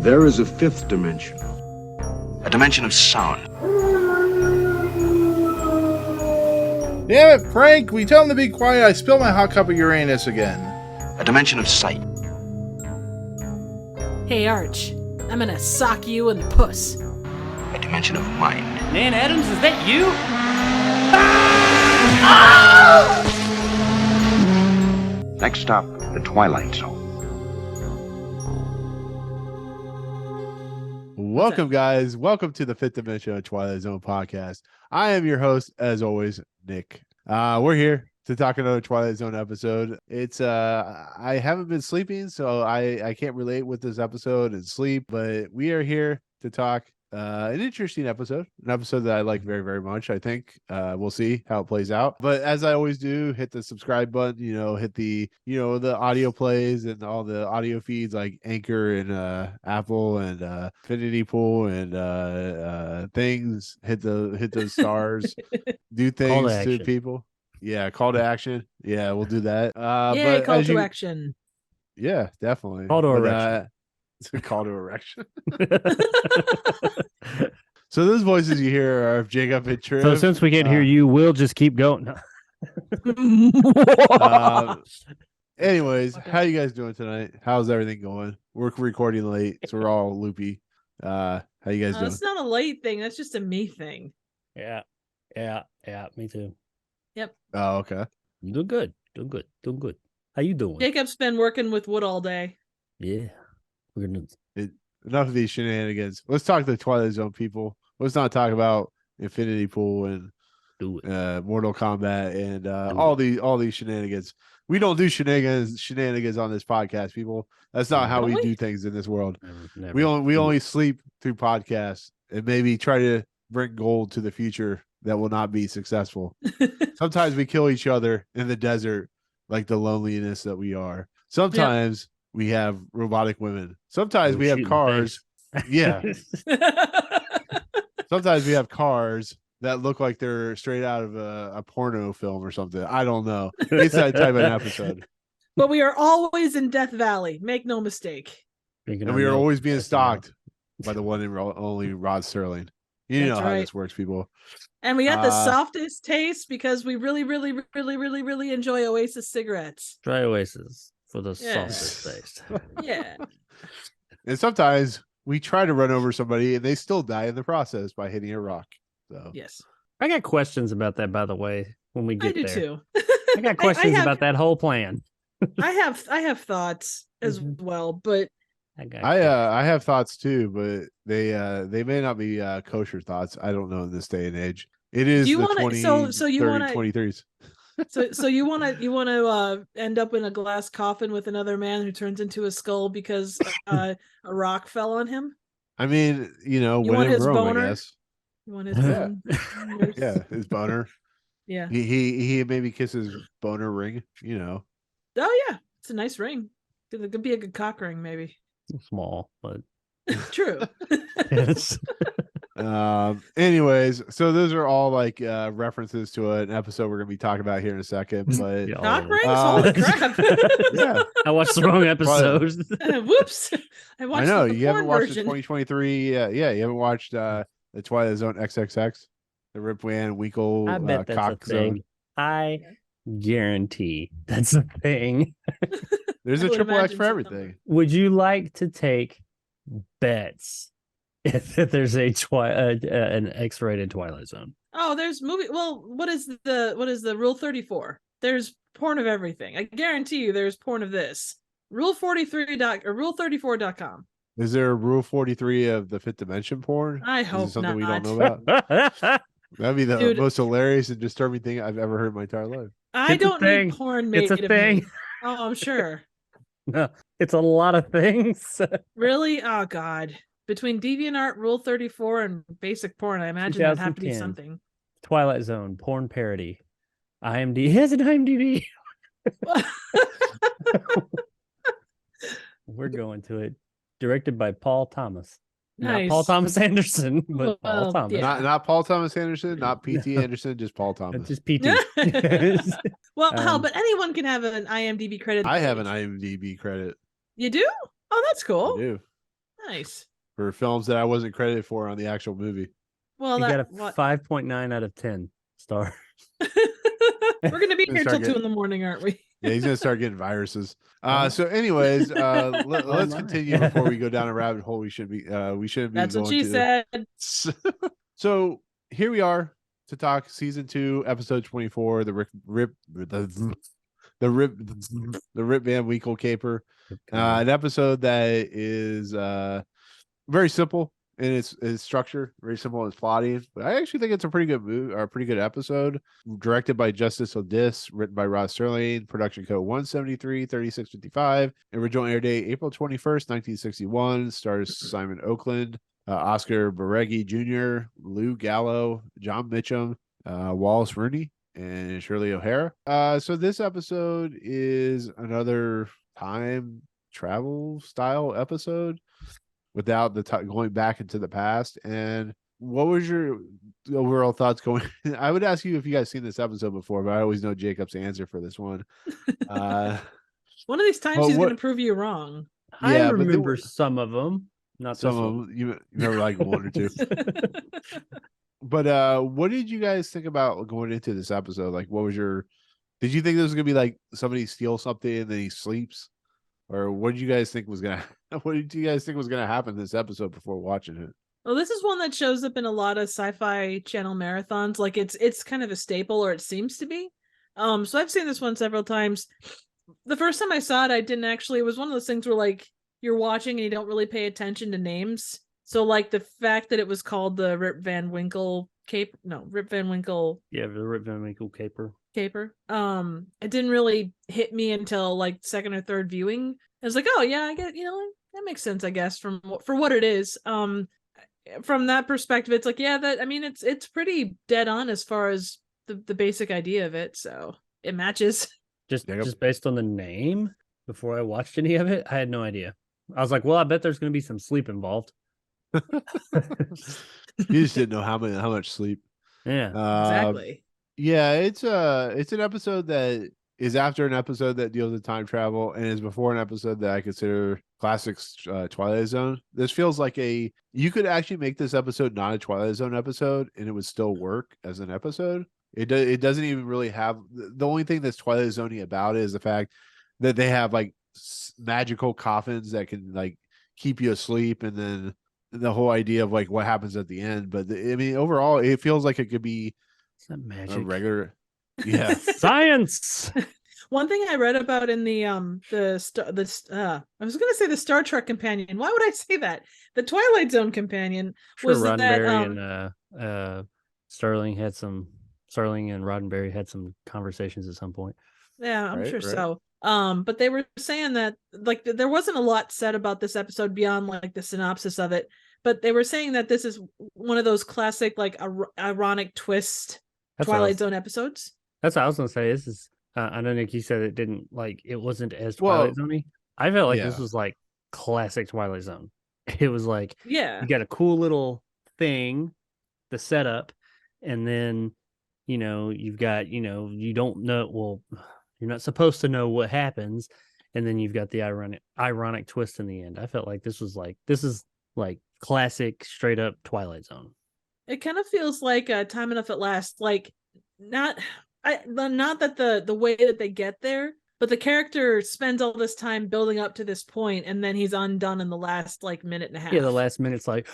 There is a fifth dimension. A dimension of sound. Damn it, Frank! We tell him to be quiet. I spilled my hot cup of Uranus again. A dimension of sight. Hey, Arch. I'm gonna sock you in the puss. A dimension of mind. Nan Adams, is that you? Next stop, the Twilight Zone. Welcome, guys. Welcome to the Fifth Dimension of Twilight Zone podcast. I am your host, as always, Nick. We're here to talk another Twilight Zone episode. It's I haven't been sleeping, so I can't relate with this episode and sleep, but we are here to talk an interesting episode, an episode that I like very, very much. I think we'll see how it plays out. But as I always do, hit the subscribe button, hit the, the audio plays and all the audio feeds like Anchor and Apple and Infinity Pool and things. Hit those stars, do things to people. Yeah, call to action. Yeah, we'll do that. Yeah, call to action. Yeah, definitely. Call to erection. It's a call to erection. So those voices you hear are of Jacob and Triv. So since we can't hear you, we'll just keep going. Anyways, how you guys doing tonight? How's everything going? We're recording late, so we're all loopy. How you guys doing? That's not a late thing. That's just a me thing. Yeah, me too. Yep. Oh, okay. I'm doing good. How you doing? Jacob's been working with wood all day. Yeah. Enough of these shenanigans. Let's talk to the Twilight Zone people. Let's not talk about Infinity Pool and Mortal Kombat and all these shenanigans. We don't do shenanigans on this podcast, people. That's not how we do things in this world. Never. We only sleep through podcasts and maybe try to bring gold to the future that will not be successful. Sometimes we kill each other in the desert like the loneliness that we are. Sometimes we have robotic women. Sometimes we have cars. Yeah. Sometimes we have cars that look like they're straight out of a porno film or something. I don't know. It's that type of episode. But we are always in Death Valley. Make no mistake. And we are always being stalked by the one and only Rod Serling. You know how this works, people. And we got the softest taste because we really, really, really, really, really enjoy Oasis cigarettes. Try Oasis for the softest taste. Yeah. And sometimes we try to run over somebody and they still die in the process by hitting a rock. So yes. I got questions about that, by the way, when we get there. I do too. I got questions about that whole plan. I have thoughts as well, but I have thoughts too, but they may not be kosher thoughts. I don't know in this day and age. It is the 23s. So you want to end up in a glass coffin with another man who turns into a skull because a rock fell on him? I mean, you when want in his Rome, boner? I guess. You want his boner? Yeah, his boner. Yeah. He maybe kisses boner ring, Oh yeah, it's a nice ring. It could be a good cock ring, maybe. Small, but true. Yes. Anyways, so those are all like references to an episode we're gonna be talking about here in a second. But cock rings, holy crap! Yeah, I watched the wrong episode. Whoops! I know the you haven't watched version. the 2023. Yeah, you haven't watched the Twilight Zone XXX, the Rip Van Winkle. I bet that's cock a thing. zone. I guarantee that's a thing. There's a triple X for everything. Would you like to take bets if there's an X-rated Twilight Zone? Oh, there's movie. Well, what is the Rule 34? There's porn of everything. I guarantee you, there's porn of this. Rule 34.com. Is there a Rule 43 of the Fifth Dimension porn? I hope something not. we don't know about. That'd be the most hilarious and disturbing thing I've ever heard in my entire life. I don't need porn made of me. It's a thing. Oh, I'm sure. No, it's a lot of things. Really? Oh, God. Between DeviantArt, Rule 34, and basic porn, I imagine that'd have to be something. Twilight Zone, porn parody. IMDb. He has an IMDb. We're going to it. Directed by Paul Thomas. Nice. Not Paul Thomas Anderson, but Paul Thomas. Yeah. Not Paul Thomas Anderson, not P.T. Anderson, just Paul Thomas. Just P.T. Well, hell, but anyone can have an IMDb credit. I have an IMDb credit. You do? Oh, that's cool. I do. Nice. for films that I wasn't credited for on the actual movie. Well, You got a what? 5.9 out of 10 star. We're gonna be Gonna here till start 2 in the morning, aren't we? Yeah, he's gonna start getting viruses. Oh. So, anyways, let's my. continue before we go down a rabbit hole. We shouldn't be That's what going she to. said. So here we are to talk season 2, episode 24, the Rip Van Winkle caper. An episode that is very simple in its structure, very simple in its plotting. But I actually think it's a pretty good movie, or a pretty good episode. Directed by Justus Addiss, written by Rod Serling, production code 173-3655. Original air date April 21st, 1961. Stars Simon Oaklan, Oscar Beregi Jr., Lou Gallo, John Mitchum, Wallace Rooney, and Shirley O'Hara. So this episode is another time travel style episode without the going back into the past. And what was your overall thoughts going? I would ask you if you guys seen this episode before, but I always know Jacob's answer for this one. One of these times well, he's what- going to prove you wrong. I Yeah, but remember there- some of them. Not Some this of one. them, you remember like one or two. But what did you guys think about going into this episode? Like, what was your? Did you think this was gonna be like somebody steals something and then he sleeps, or what did you guys think was gonna? What did you guys think was gonna happen this episode before watching it? Well, this is one that shows up in a lot of sci-fi channel marathons. Like it's kind of a staple, or it seems to be. So I've seen this one several times. The first time I saw it, I didn't actually. It was one of those things where like you're watching and you don't really pay attention to names. So like the fact that it was called the Rip Van Winkle Rip Van Winkle. Yeah, the Rip Van Winkle caper. It didn't really hit me until like second or third viewing. I was like, oh yeah, I get, that makes sense, I guess, for what it is. From that perspective, it's like, yeah, that, I mean, it's pretty dead on as far as the basic idea of it. So it matches. Just Yep. just based on the name, before I watched any of it, I had no idea. I was like, well, I bet there's going to be some sleep involved. You just didn't know how much sleep. Yeah. Exactly. Yeah, it's an episode that is after an episode that deals with time travel and is before an episode that I consider classic Twilight Zone. This feels like you could actually make this episode not a Twilight Zone episode and it would still work as an episode. It doesn't even really have, the only thing that's Twilight Zone-y about it is the fact that they have like magical coffins that can like keep you asleep, and then the whole idea of like what happens at the end. But I mean, overall, it feels like it could be Is that a magic? regular. Yeah. Science. One thing I read about in the I was gonna say the Star Trek companion. Why would I say that? The Twilight Zone companion Sure, was that Roddenberry and Serling and Roddenberry had some conversations at some point. yeah, I'm Right, sure right. so. But they were saying that like there wasn't a lot said about this episode beyond like the synopsis of it. But they were saying that this is one of those classic like ironic twist That's what I Twilight was- Zone episodes. That's what I was gonna say. This is I know Nick, you said it wasn't as Well, Twilight Zone-y. I felt like this yeah. was like classic Twilight Zone. It was like Yeah. you got a cool little thing, the setup, and then you've got you don't know, well, you're not supposed to know what happens, and then you've got the ironic twist in the end. I felt like this is like classic straight up Twilight Zone. It kind of feels like Time Enough at Last. Like not that the way that they get there, but the character spends all this time building up to this point, and then he's undone in the last like minute and a half. Yeah, the last minute's like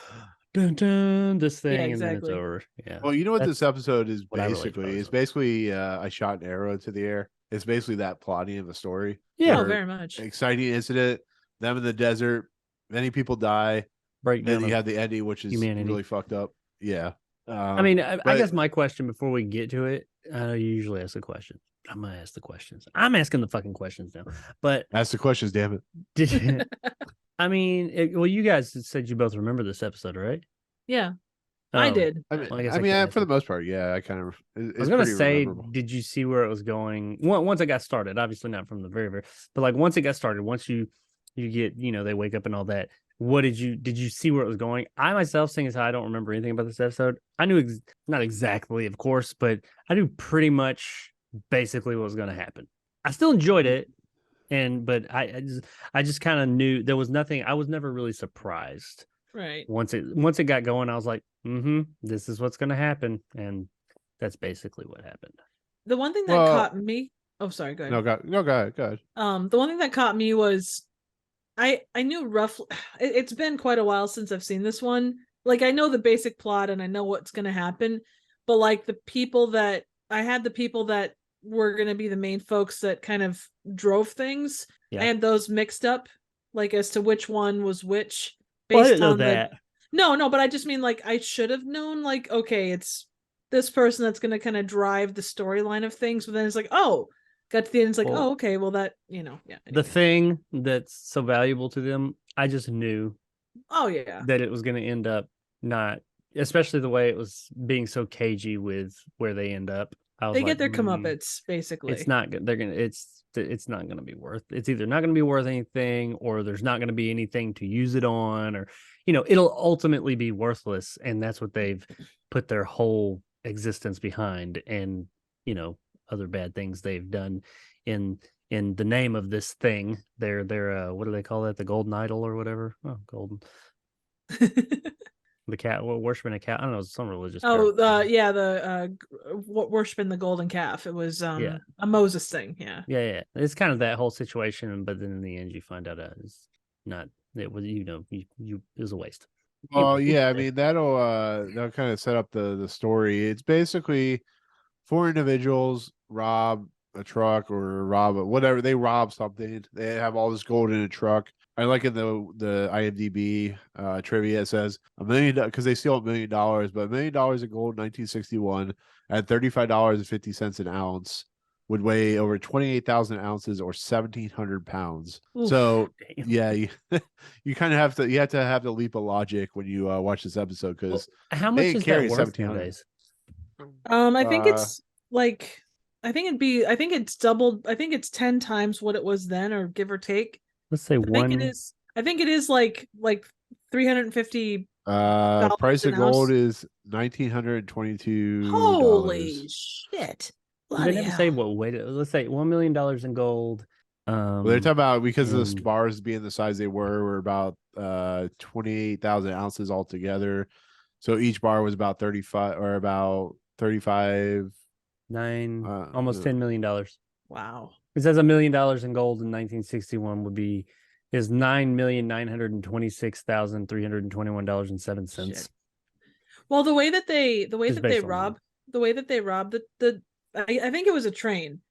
dun dun this thing, and then it's exactly. over. Yeah. Well, you know what That's this episode is what I really basically? focus It's on. basically I shot an arrow into the air. It's basically that plotting of the story. Yeah. Oh, where very much. exciting incident, them in the desert, many people die. breakdown. Then you of- have the ending, which is humanity. really fucked up. Yeah. I mean, I but- guess my question before we get to it, I know you usually ask the question. I'm gonna ask the questions. I'm asking the fucking questions now. But Ask the questions, damn it. did you, I mean, well, you guys said you both remember this episode, right? Yeah, I Oh. did. I mean, Well, I guess I I mean, can't for the ask most part, yeah, I kind of. It's I was gonna pretty say, memorable. did you see where it was going? Once it got started, obviously not from the very, but like once it got started, once you get, they wake up and all that. What did you see where it was going? I myself, seeing as how I don't remember anything about this episode, I knew not exactly, of course, but I knew pretty much basically what was going to happen. I still enjoyed it, But I just kind of knew there was nothing. I was never really surprised. Right. Once it got going, I was like, this is what's going to happen, and that's basically what happened. The one thing that Well- caught me. Oh, sorry. Go ahead. Go ahead. The one thing that caught me was I knew roughly. It's been quite a while since I've seen this one. Like, I know the basic plot and I know what's going to happen, but like the people that were going to be the main folks that kind of drove things, Yeah. I had those mixed up, like as to which one was which. Well, I didn't know that. No, but I just mean like I should have known. Like, okay, it's this person that's going to kind of drive the storyline of things, but then it's like, oh, got to the end, it's like, Well, oh, okay, well that yeah. The Anyway. thing that's so valuable to them, I just knew Oh yeah. that it was going to end up not, especially the way it was being so cagey with where they end up. I was They like, get their comeuppance, basically. It's not good. It's not going to be worth. It's either not going to be worth anything, or there's not going to be anything to use it on, or it'll ultimately be worthless. And that's what they've put their whole existence behind, and other bad things they've done in the name of this thing. They're what do they call that? The golden idol or whatever. Oh, golden. The cat, worshiping a cat. I don't know, some religious. Oh, worshiping the golden calf. It was a Moses thing. Yeah. Yeah. It's kind of that whole situation, but then in the end, you find out it's not. It was it was a waste. Well, yeah, I mean that'll kind of set up the story. It's basically 4 individuals rob a truck or rob whatever. They rob something. They have all this gold in a truck. I like in the IMDb trivia, it says $1 million because they steal $1 million, but $1 million in gold in 1961 at $35.50 an ounce would weigh over 28,000 ounces or 1,700 pounds. Oof, so damn. yeah, you kind of have to have the leap of logic when you watch this episode, because How much they is carry that worth 1,700. nowadays? I think it's like I think it's doubled. I think it's 10 times what it was then, or give or take. Let's say I one. think it is like 350. Price an of gold ounce. is $1,922. Holy shit! They Bloody never hell. say what weight. Let's say $1 million in gold. Well, they're talking about, because of the and- bars being the size they were about 28,000 ounces altogether. So each bar was about 35. almost $10 million. Wow. It says $1 million in gold in 1961 is $9,926,321.07. Shit. Well, the way that they Just based on robbed I think it was a train.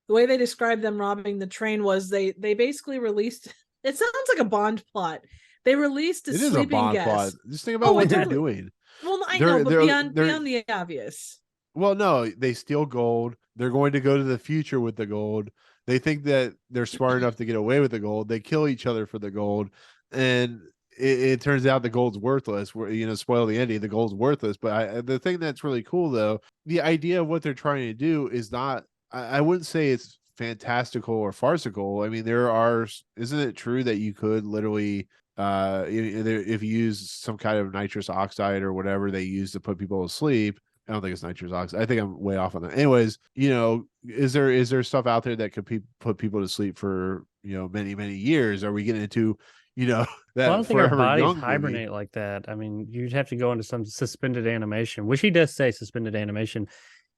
The way they described them robbing the train was they basically released. It sounds like a Bond plot. They released It is a sleeping bond gas. plot. Just think about Oh, what it they're totally- doing. Well, I They're- know, but they're- beyond they're- the obvious. Well, no, they steal gold. They're going to go to the future with the gold. They think that they're smart enough to get away with the gold. They kill each other for the gold, and it turns out the gold's worthless. Spoil the ending. The gold's worthless. But the thing that's really cool, though, the idea of what they're trying to do is not. I wouldn't say it's fantastical or farcical. I mean, isn't it true that you could literally, if you use some kind of nitrous oxide or whatever they use to put people to sleep? I don't think it's nitrous oxide. I think I'm way off on that. Anyways, is there stuff out there that could put people to sleep for many, many years? Are we getting into that Well, I don't think our Forever bodies Young movie? hibernate like that. I mean, you'd have to go into some suspended animation, which he does say suspended animation.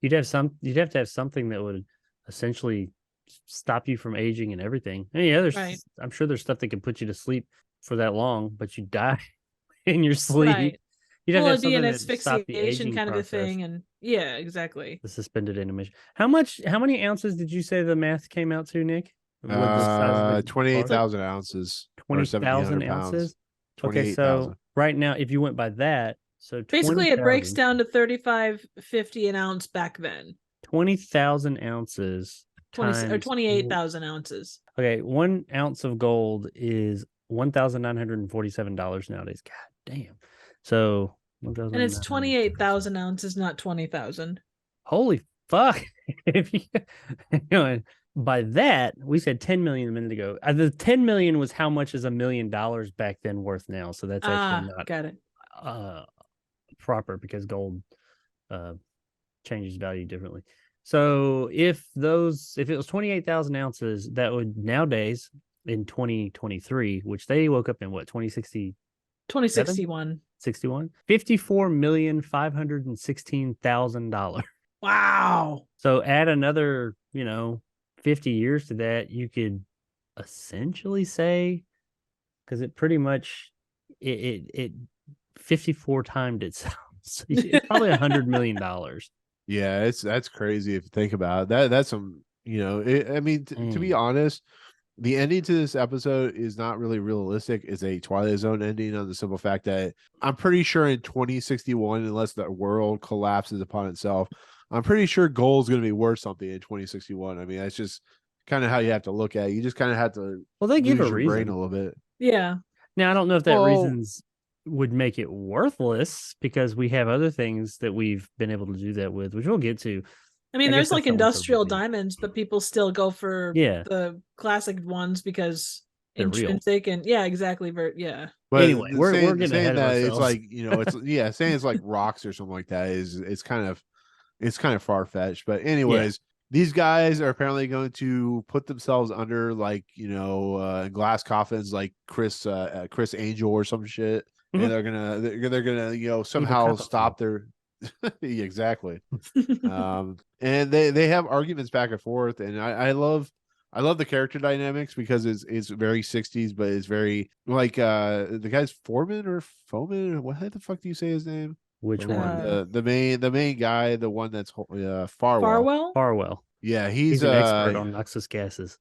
You'd have to have something that would essentially stop you from aging and everything. And yeah, Right. I'm sure there's stuff that can put you to sleep for that long, but you die in your sleep. Right. You'd have to have It'd be an something that stopped the asphyxiation aging kind of a process. thing, and yeah, exactly. The suspended animation. How many ounces did you say the math came out to, Nick? With the size of the 28,000 ounces. or 20,000 1,700 pounds. ounces. Okay, so 28,000. right now, if you went by that, so Basically, it breaks 20,000 down to 35.50 an ounce back then. 20,000 ounces 20 or times 28,000 ounces. Okay, 1 ounce of gold is $1,947 nowadays. God damn. So And it's 28,000 ounces, not 20,000. Holy fuck. If by that, we said 10 million a minute ago. The 10 million was how much is $1 million back then worth now. So that's actually not Got it. proper, because gold changes value differently. So if it was 28,000 ounces, that would nowadays in 2023, which they woke up in what, 2060, 2061. 61, $54,516,000. Wow. So add another, 50 years to that, you could essentially say, because it pretty much it 54 timed itself. So it's probably $100 million. Yeah, that's crazy if you think about it. That's some, I mean, to be honest, the ending to this episode is not really realistic. It's a Twilight Zone ending on the simple fact that I'm pretty sure in 2061, unless the world collapses upon itself, I'm pretty sure gold is going to be worth something in 2061. I mean, that's just kind of how you have to look at it. You just kind of have to they give use a your reason brain a little bit. Yeah. Now I don't know if that reasons would make it worthless, because we have other things that we've been able to do that with, which we'll get to. I mean, there's like that's not industrial something. diamonds, but people still go for the classic ones because they're intrinsic and exactly. Yeah. But anyway, we're getting ahead of ourselves. It's like, it's saying it's like rocks or something like that it's kind of far fetched. But anyways, these guys are apparently going to put themselves under like, glass coffins like Chris Angel or some shit. Mhm. And they're gonna somehow stop their exactly. And they have arguments back and forth, and I love the character dynamics because it's very 60s, but it's very like the guy's Foreman or Foreman. What the fuck do you say his name? Which one? The main guy, the one that's Farwell. Farwell. Yeah, he's an expert on noxious gases.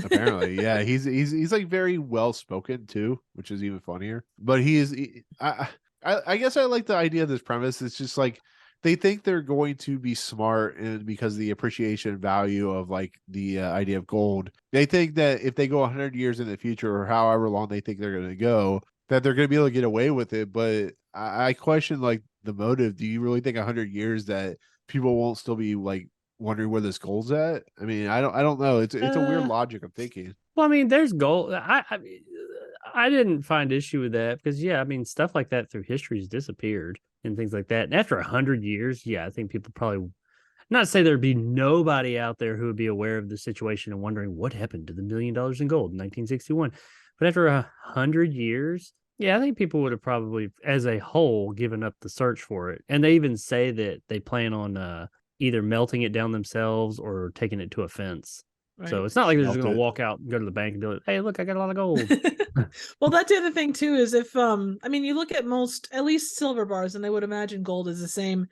Apparently, yeah, he's like very well spoken too, which is even funnier. But I guess I like the idea of this premise. It's just like they think they're going to be smart, and because of the appreciation value of like the idea of gold, they think that if they go 100 years in the future or however long they think they're going to go, that they're going to be able to get away with it. But I question like the motive. Do you really think 100 years that people won't still be like wondering where this gold's at? I mean, I don't know. It's a weird logic of thinking. Well, I mean, there's gold. I didn't find issue with that because I mean, stuff like that through history has disappeared and things like that. And after 100 years, I think people probably not say there'd be nobody out there who would be aware of the situation and wondering what happened to the $1 million in gold in 1961. But after 100 years, I think people would have probably, as a whole, given up the search for it. And they even say that they plan on either melting it down themselves or taking it to a fence. Right. So it's not like they're just going to walk out and go to the bank and be like, hey, look, I got a lot of gold. Well, that's the other thing too, is if, I mean, you look at at least silver bars, and they would imagine gold is the same.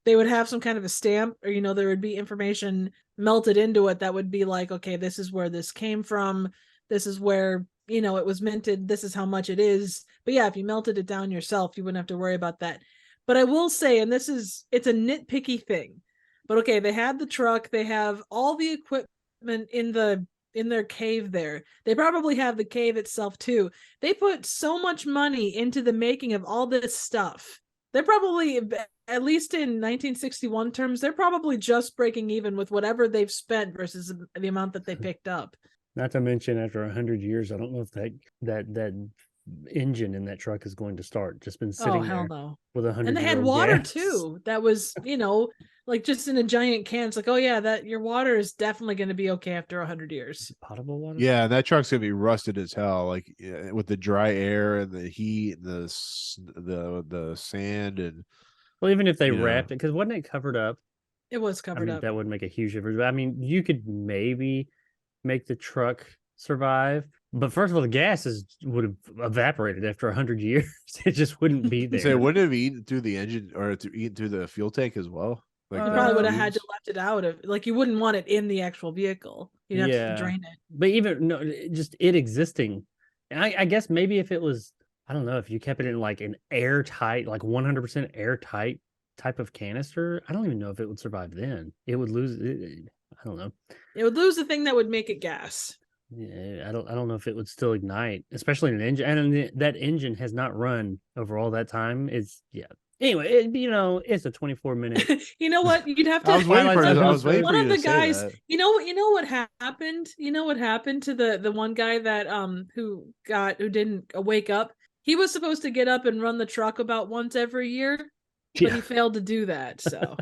They would have some kind of a stamp, or, there would be information melted into it that would be like, okay, this is where this came from. This is where, it was minted. This is how much it is. But if you melted it down yourself, you wouldn't have to worry about that. But I will say, and it's a nitpicky thing, but okay, they had the truck, they have all the equipment in their cave there. They probably have the cave itself too. They put so much money into the making of all this stuff. They're probably, at least in 1961 terms, they're probably just breaking even with whatever they've spent versus the amount that they picked up. Not to mention, after 100 years, I don't know if that engine in that truck is going to start. Just been sitting there with 100. And they had water too. That was, like just in a giant can. It's like, that your water is definitely going to be okay after 100 years. Potable water. Yeah, that truck's gonna be rusted as hell. Like with the dry air and the heat, and the sand, and even if they wrapped it, because wasn't it covered up? It was covered up. That would make a huge difference. I mean, you could maybe make the truck survive, but first of all, the gases would have evaporated after 100 years. It just wouldn't be there. So it wouldn't have eaten through the engine or eaten through the fuel tank as well. Like you probably would have had to left it out of, like, you wouldn't want it in the actual vehicle. You'd have to drain it. But just it existing. I guess maybe if it was, I don't know, if you kept it in like an airtight, like 100% airtight type of canister, I don't even know if it would survive then. It would lose it. I don't know. It would lose the thing that would make it gas. Yeah, I don't know if it would still ignite, especially in an engine. And that engine has not run over all that time. Anyway, it's a 24-minute. You know what? You'd have to. I was waiting for one of the guys. That. You know what happened? You know what happened to the one guy that who didn't wake up? He was supposed to get up and run the truck about once every year, but he failed to do that. So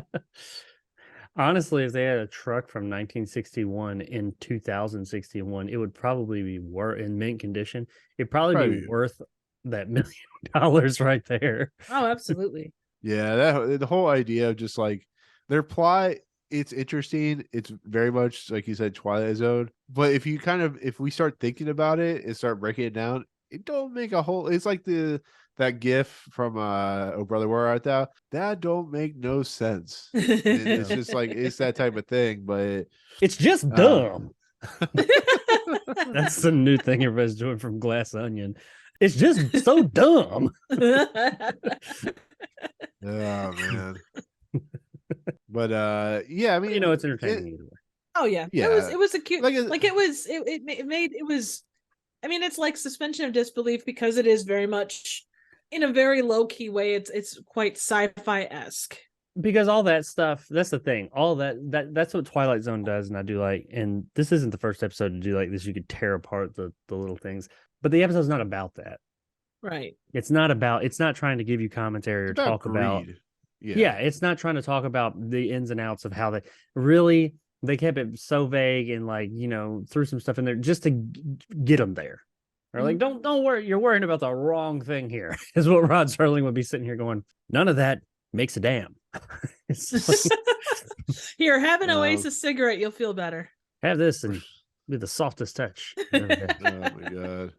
Honestly, if they had a truck from 1961 in 2061, it would probably be worth in mint condition. It'd probably be Probably. worth that $1 million right there. Oh, absolutely. Yeah, that the whole idea of just like their plot, it's interesting. It's very much like you said, Twilight Zone. But if we start thinking about it and start breaking it down, it don't make a whole. It's like that GIF from Oh Brother Where Art Thou? That don't make no sense. It's just like it's that type of thing. But It's just dumb. That's the new thing everybody's doing from Glass Onion. It's just so dumb. oh man. But yeah, I mean, It's entertaining either way. Oh yeah. Yeah. It was a cute Like it was I mean it's like suspension of disbelief because it is very much in a very low-key way. It's quite sci-fi-esque. Because all that stuff, that's the thing. All that's what Twilight Zone does, and I do like. And this isn't the first episode to do like this. You could tear apart the little things, but the episode's not about that. Right. It's not trying to give you commentary or it's talk about. greed. Yeah, it's not trying to talk about the ins and outs of how they kept it so vague and like threw some stuff in there just to get them there. Or like, don't worry, you're worrying about the wrong thing here. Is what Rod Serling would be sitting here going. None of that makes a damn. It's like, Here, have an Oasis cigarette, you'll feel better. have this and be the softest touch. Oh my god.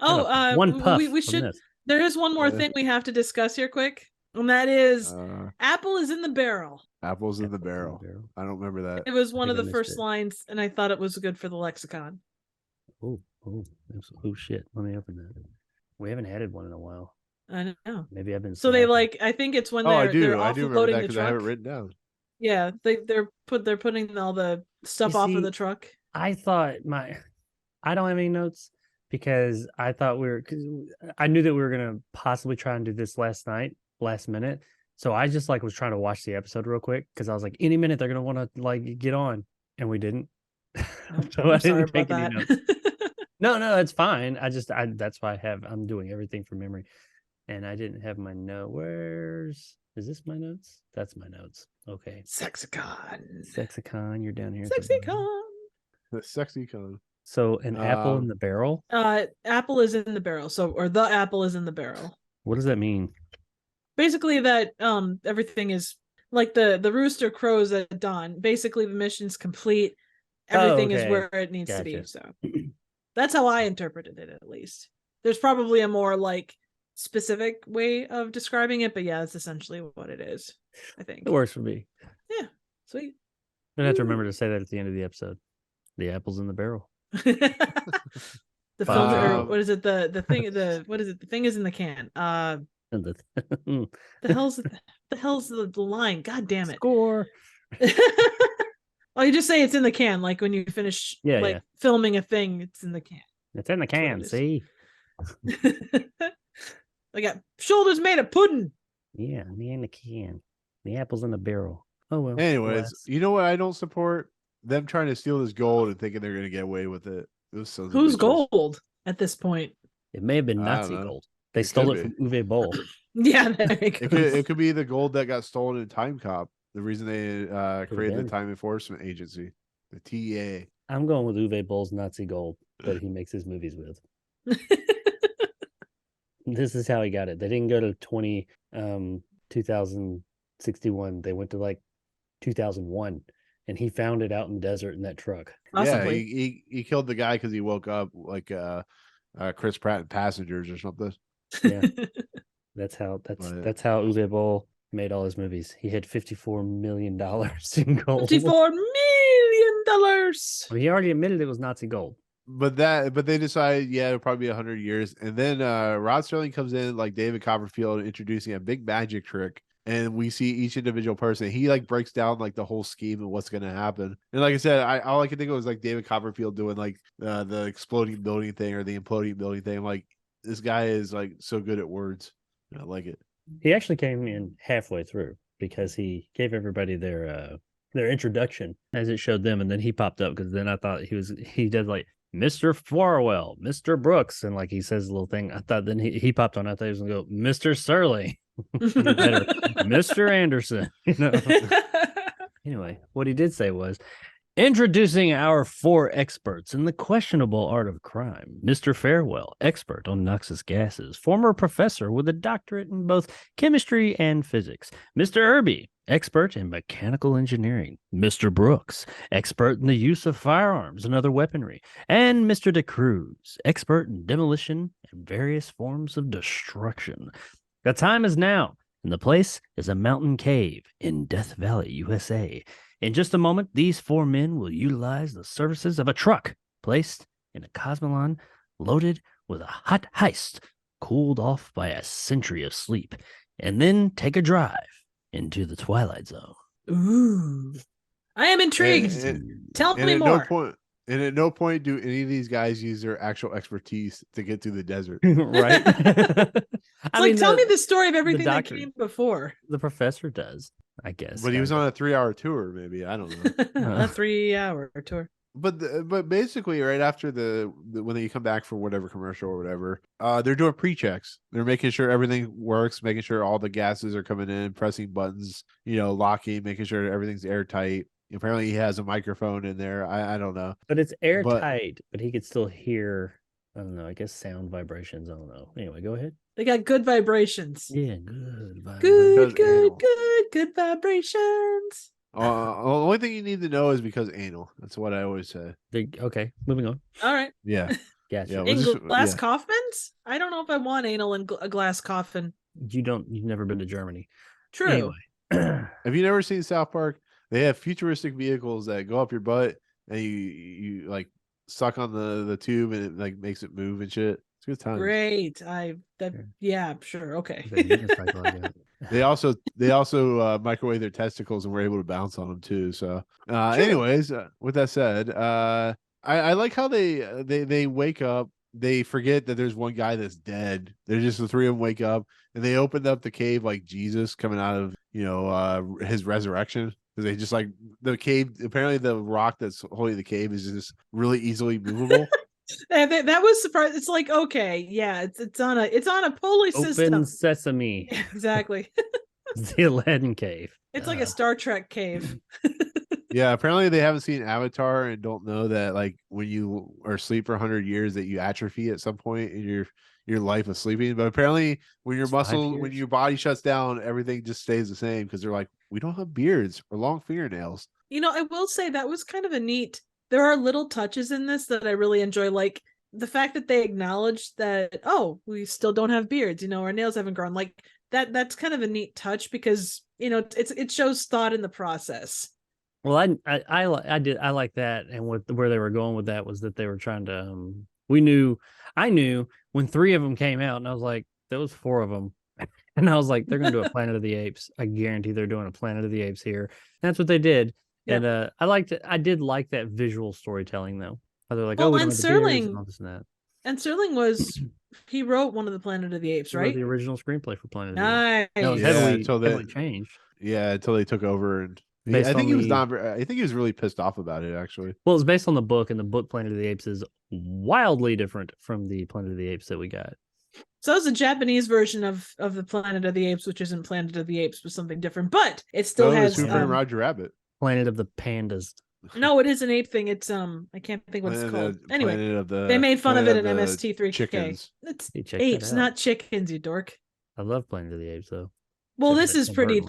Oh, one puff. we from should. this. There is one more Yeah. thing we have to discuss here, quick, and that is Uh, apple is in the barrel. apples in the Apples in the barrel. barrel. I don't remember that. It was one of think I the missed first it. lines, and I thought it was good for the lexicon. Oh shit! Let me open that. We haven't added one in a while. I don't know. Maybe I've been. So they slacking. I think it's when Oh, I they're do. I do remember offloading that the because I have it truck. written down. Yeah, they're putting all the stuff You off see, of the truck. I thought I don't have any notes because I thought I knew that we were gonna possibly try and do this last minute. So I just was trying to watch the episode real quick because I was like, any minute they're gonna want to get on, and we didn't. So I I'm sorry didn't take about any that. notes. No, it's fine. That's why I'm doing everything from memory, and I didn't have my note. Is this my notes? That's my notes. Okay. Sexicon, you're down here. at the bottom. Sexicon. The sexy con. So an apple in the barrel. Apple is in the barrel. Or the apple is in the barrel. What does that mean? Basically, that everything is like the rooster crows at dawn. Basically, the mission's complete. Everything is okay. where it needs to be. Gotcha. So that's how I interpreted it, at least. There's probably a more specific way of describing it, but yeah, that's essentially what it is, I think. It works for me. Yeah, sweet. I'm gonna have to remember to say that at the end of the episode. The apple's in the barrel. The film, or Wow. what is it? The thing. What is it? The thing is in the can. And The hell's the line? God damn it! score. Oh, you just say it's in the can, like when you finish Yeah. filming a thing, it's in the can. It's in the can. it is. See? I got shoulders made of pudding. Yeah, in the can. The apple's in the barrel. Oh well. Anyways, alas. you know what I don't support? Them trying to steal this gold and thinking they're going to get away with it. Those sons of Who's bitches. gold at this point? It may have been I don't Nazi know. gold. They It stole could it from Uwe Boll. Yeah, there you It go. could be the gold that got stolen in Time Cop. The reason they created been. the Time Enforcement Agency, the TEA. I'm going with Uwe Boll's Nazi gold that he makes his movies with. This is how he got it. They didn't go to 2061. They went to 2001, and he found it out in the desert in that truck. Possibly. Yeah, he killed the guy because he woke up like Chris Pratt in Passengers or something. Yeah, that's how But- Uwe Boll made all his movies. He had $54 million in gold. $54 million. Well, he already admitted it was Nazi gold. But they decided, yeah, it'll probably be 100 years. And then Rod Serling comes in like David Copperfield, introducing a big magic trick. And we see each individual person. He breaks down the whole scheme and what's going to happen. And like I said, all I could think of was David Copperfield doing the exploding building thing or the imploding building thing. Like, this guy is so good at words. I like it. He actually came in halfway through because he gave everybody their introduction as it showed them, and then he popped up because then I thought he did Mr. Farwell, Mr. Brooks, and he says a little thing. I thought then he popped on. I thought he was gonna go Mr. Serling, Mr. Anderson. Anyway, what he did say was, introducing our 4 experts in the questionable art of crime. Mr. Farewell, expert on noxious gases, former professor with a doctorate in both chemistry and physics. Mr. Irby, expert in mechanical engineering. Mr. Brooks, expert in the use of firearms and other weaponry. And Mr. DeCruz, expert in demolition and various forms of destruction. The time is now, and the place is a mountain cave in Death Valley, USA. In just a moment, these 4 men will utilize the services of a truck placed in a Cosmolon loaded with a hot heist, cooled off by a century of sleep, and then take a drive into the Twilight Zone. Ooh. I am intrigued. Tell me more. At no point do any of these guys use their actual expertise to get through the desert. Right? Tell me the story of everything that came before. The professor does, I guess. But he was on a 3-hour tour, maybe. I don't know. A 3-hour tour. But basically, right after when they come back for whatever commercial or whatever, they're doing pre-checks. They're making sure everything works, making sure all the gases are coming in, pressing buttons, locking, making sure everything's airtight. Apparently, he has a microphone in there. I don't know, but it's airtight. But he could still hear. I don't know. I guess sound vibrations. I don't know. Anyway, go ahead. They got good vibrations. Yeah, good vibrations. Good vibrations. The only thing you need to know is because anal. That's what I always say. Okay, moving on. All right. Yeah. Gotcha. In glass coffins? I don't know if I want anal in a glass coffin. You've never been to Germany. True. Anyway. Have you never seen South Park? They have futuristic vehicles that go up your butt and you like suck on the tube and it like makes it move and shit. It's good time. Great. Yeah, sure. Okay. They also microwave their testicles and we're able to bounce on them too. So anyways, with that said, I like how they wake up, they forget that there's one guy that's dead. They're just the 3 of them wake up and they opened up the cave like Jesus coming out of his resurrection. They just like the cave. Apparently, the rock that's holding the cave is just really easily movable. That was surprising. It's like, okay, yeah, it's on a pulley system. Open sesame. Yeah, exactly. It's the Aladdin cave. It's like a Star Trek cave. Yeah, apparently they haven't seen Avatar and don't know that like when you are asleep for 100 years that you atrophy at some point in your life of sleeping. But apparently when your when your body shuts down, everything just stays the same because they're like, we don't have beards or long fingernails. I will say that was kind of a neat. There are little touches in this that I really enjoy, like the fact that they acknowledge that, oh, we still don't have beards, our nails haven't grown. Like that's kind of a neat touch because it shows thought in the process. Well, I like that, and where they were going with that was that they were trying to. I knew when 3 of them came out, and I was like, there was 4 of them, and I was like, they're going to do a Planet of the Apes. I guarantee they're doing a Planet of the Apes here. And that's what they did, yeah. And I did like that visual storytelling though. They're like, we don't have the beards and all this and that. And Serling he wrote one of the Planet of the Apes, right? The original screenplay for Planet of the Apes. Nice. That was heavily changed. Yeah, until they took over and. I think he was really pissed off about it, actually. Well, it's based on the book, and the book Planet of the Apes is wildly different from the Planet of the Apes that we got. So that was a Japanese version of the Planet of the Apes, which isn't Planet of the Apes, but something different. But it still has Super and Roger Rabbit. Planet of the Pandas. No, it is an ape thing. It's I can't think what it's called. Anyway, they made fun of it in MST3K. It's apes, not chickens, you dork. I love Planet of the Apes though. Well, this is pretty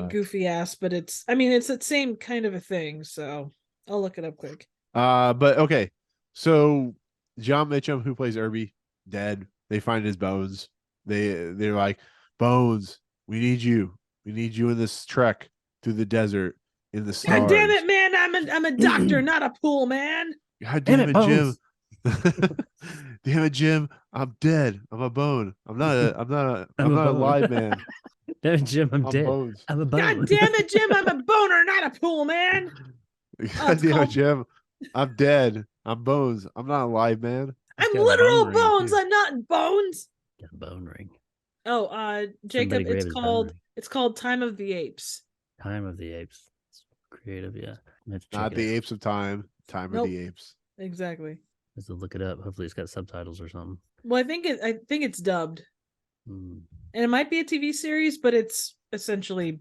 goofy ass, but it's the same kind of a thing. So I'll look it up quick. But okay, so John Mitchum, who plays Irby, dead. They find his bones. They're like, Bones, we need you. We need you in this trek through the desert in the stars. God damn it, man! I'm a doctor, not a pool man. God damn it, Jim. Damn it, Jim. I'm dead. I'm a bone. I'm not a live man. Damn it, Jim, I'm dead. Bones. I'm a bone. God damn it, Jim, I'm a boner, not a pool man. God damn it, Jim. I'm dead. I'm bones. I'm not a live man. I'm literal bones. I'm not bones. Got a bone ring. Oh, Jacob, it's called Time of the Apes. Time of the Apes. It's creative, yeah. Not the Apes of Time. Time of the Apes. Exactly. Let's look it up. Hopefully, it's got subtitles or something. Well, I think it's dubbed, and it might be a TV series, but it's essentially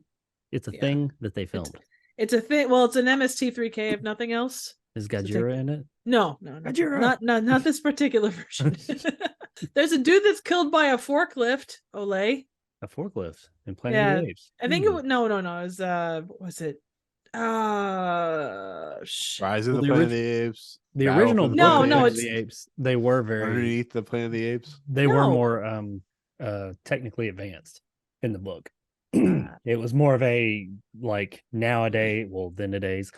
it's a thing that they filmed. It's a thing. Well, it's an MST3K if nothing else. Is So Gajira in it? No, Gajira. not this particular version. There's a dude that's killed by a forklift. Olay. A forklift in Planet of the Apes. I think it was no. It was what was it? Shit. Rise of Well, the the Planet of the Apes. The Battle original for the No, Planet no, of Planet the of Apes, the Apes. They were very. Underneath the Planet of the Apes. They were No. more technically advanced in the book. It was more of a like nowadays, well, then today's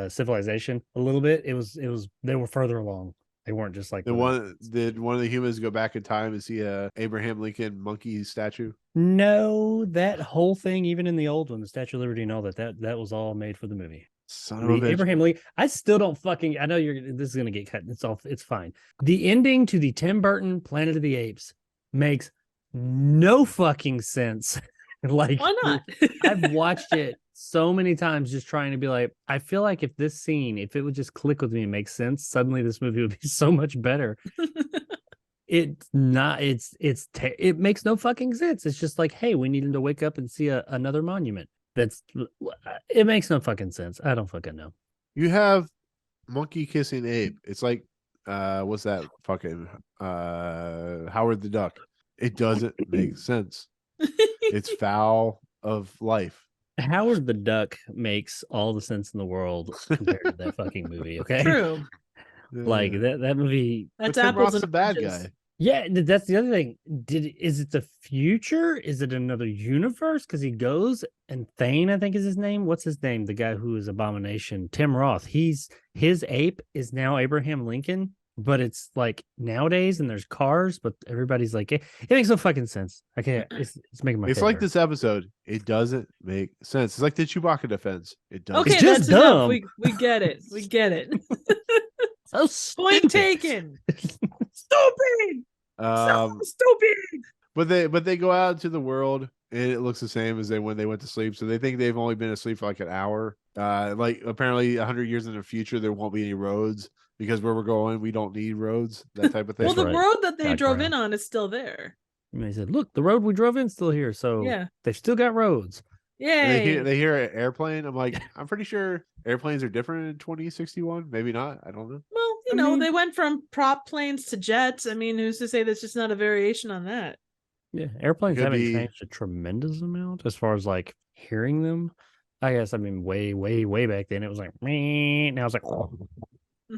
civilization a little bit. It was they were further along. They weren't just like Did one of the humans go back in time and see a Abraham Lincoln monkey statue? No, that whole thing, even in the old one, the Statue of Liberty and all that was all made for the movie. Son of a bitch. Abraham Lincoln. I still don't fucking. I know this is gonna get cut. It's fine. The ending to the Tim Burton Planet of the Apes makes no fucking sense. Like, Why not? I've watched it so many times just trying to be like, I feel like if this scene, if it would just click with me and make sense, suddenly this movie would be so much better. It's not, it makes no fucking sense. It's just like, hey, we need him to wake up and see another monument. It makes no fucking sense. I don't fucking know. You have monkey kissing ape. It's like, what's that fucking Howard the Duck? It doesn't make sense. It's foul of life. Howard the Duck makes all the sense in the world compared to that fucking movie. Okay, True. like that movie. That's But Tim apples Roth's and a bad oranges. guy. Yeah, that's the other thing. Is it the future? Is it another universe? Because he goes and Thane, I think is his name. What's his name? The guy who is Abomination, Tim Roth. His ape is now Abraham Lincoln, but it's like nowadays and there's cars, but everybody's like, it makes no fucking sense. I can't. It's making my. It's head like hurt. this episode. It doesn't make sense. It's like the Chewbacca defense. It doesn't. Okay, It's just that's enough. dumb. We get it. We get it. So Point stupid. taken. Stupid. So stupid. But they go out into the world and it looks the same as when they went to sleep. So they think they've only been asleep for like an hour. Like apparently 100 years in the future there won't be any roads because where we're going we don't need roads. That type of thing. Well, the right. road that they drove Background. in on is still there. And they said, "Look, the road we drove in still here, so Yeah. they've still got roads." Yay. They hear an airplane. I'm like, I'm pretty sure airplanes are different in 2061. Maybe not. I don't know. Well, I know, mean- they went from prop planes to jets. I mean, who's to say that's just not a variation on that? Yeah, airplanes Could haven't be- changed a tremendous amount as far as like hearing them. I guess I mean way, way, way back then it was like meh, now it's like, Mhm.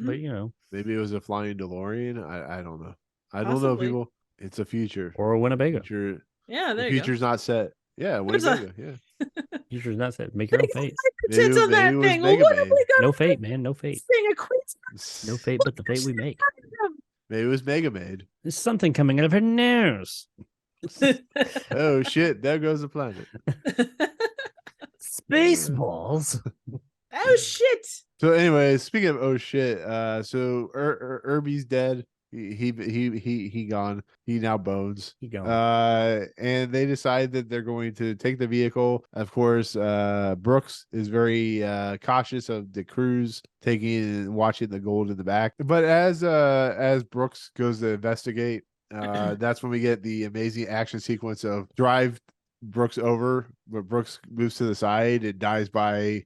but you know, Maybe it was a flying DeLorean. I don't know. I don't know, Possibly. people. It's a future. or a Winnebago. Future. Yeah, The there you go. future's not set. Yeah, There's a- Winnebago. Yeah. Future's not set. Make your own fate. Tits on that maybe it was thing. Well, what have Mega we got? No fate, man. No fate. Thing equates. No fate, but the fate we make. Maybe it was Mega Maid. There's something coming out of her nose. Oh shit! There goes the planet. Spaceballs. Oh shit! So, anyway, speaking of oh shit, so Irby's dead. He gone. He now bones. He gone. And they decide that they're going to take the vehicle. Of course, Brooks is very cautious of the crews taking and watching the gold in the back. But as Brooks goes to investigate, that's when we get the amazing action sequence of drive Brooks over, but Brooks moves to the side and dies by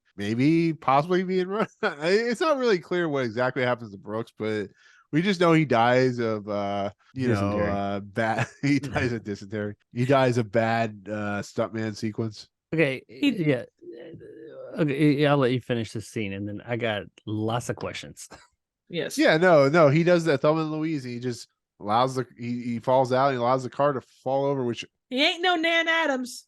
possibly being run. It's not really clear what exactly happens to Brooks, but we just know he dies of Dysentery. bad he dies of dysentery. He dies of bad stuntman sequence. Okay. Yeah. Okay. I'll let you finish this scene, and then I got lots of questions. Yes. Yeah, no, he does that Thelma and Louise, and he just allows he falls out and he allows the car to fall over, which He ain't no Nan Adams.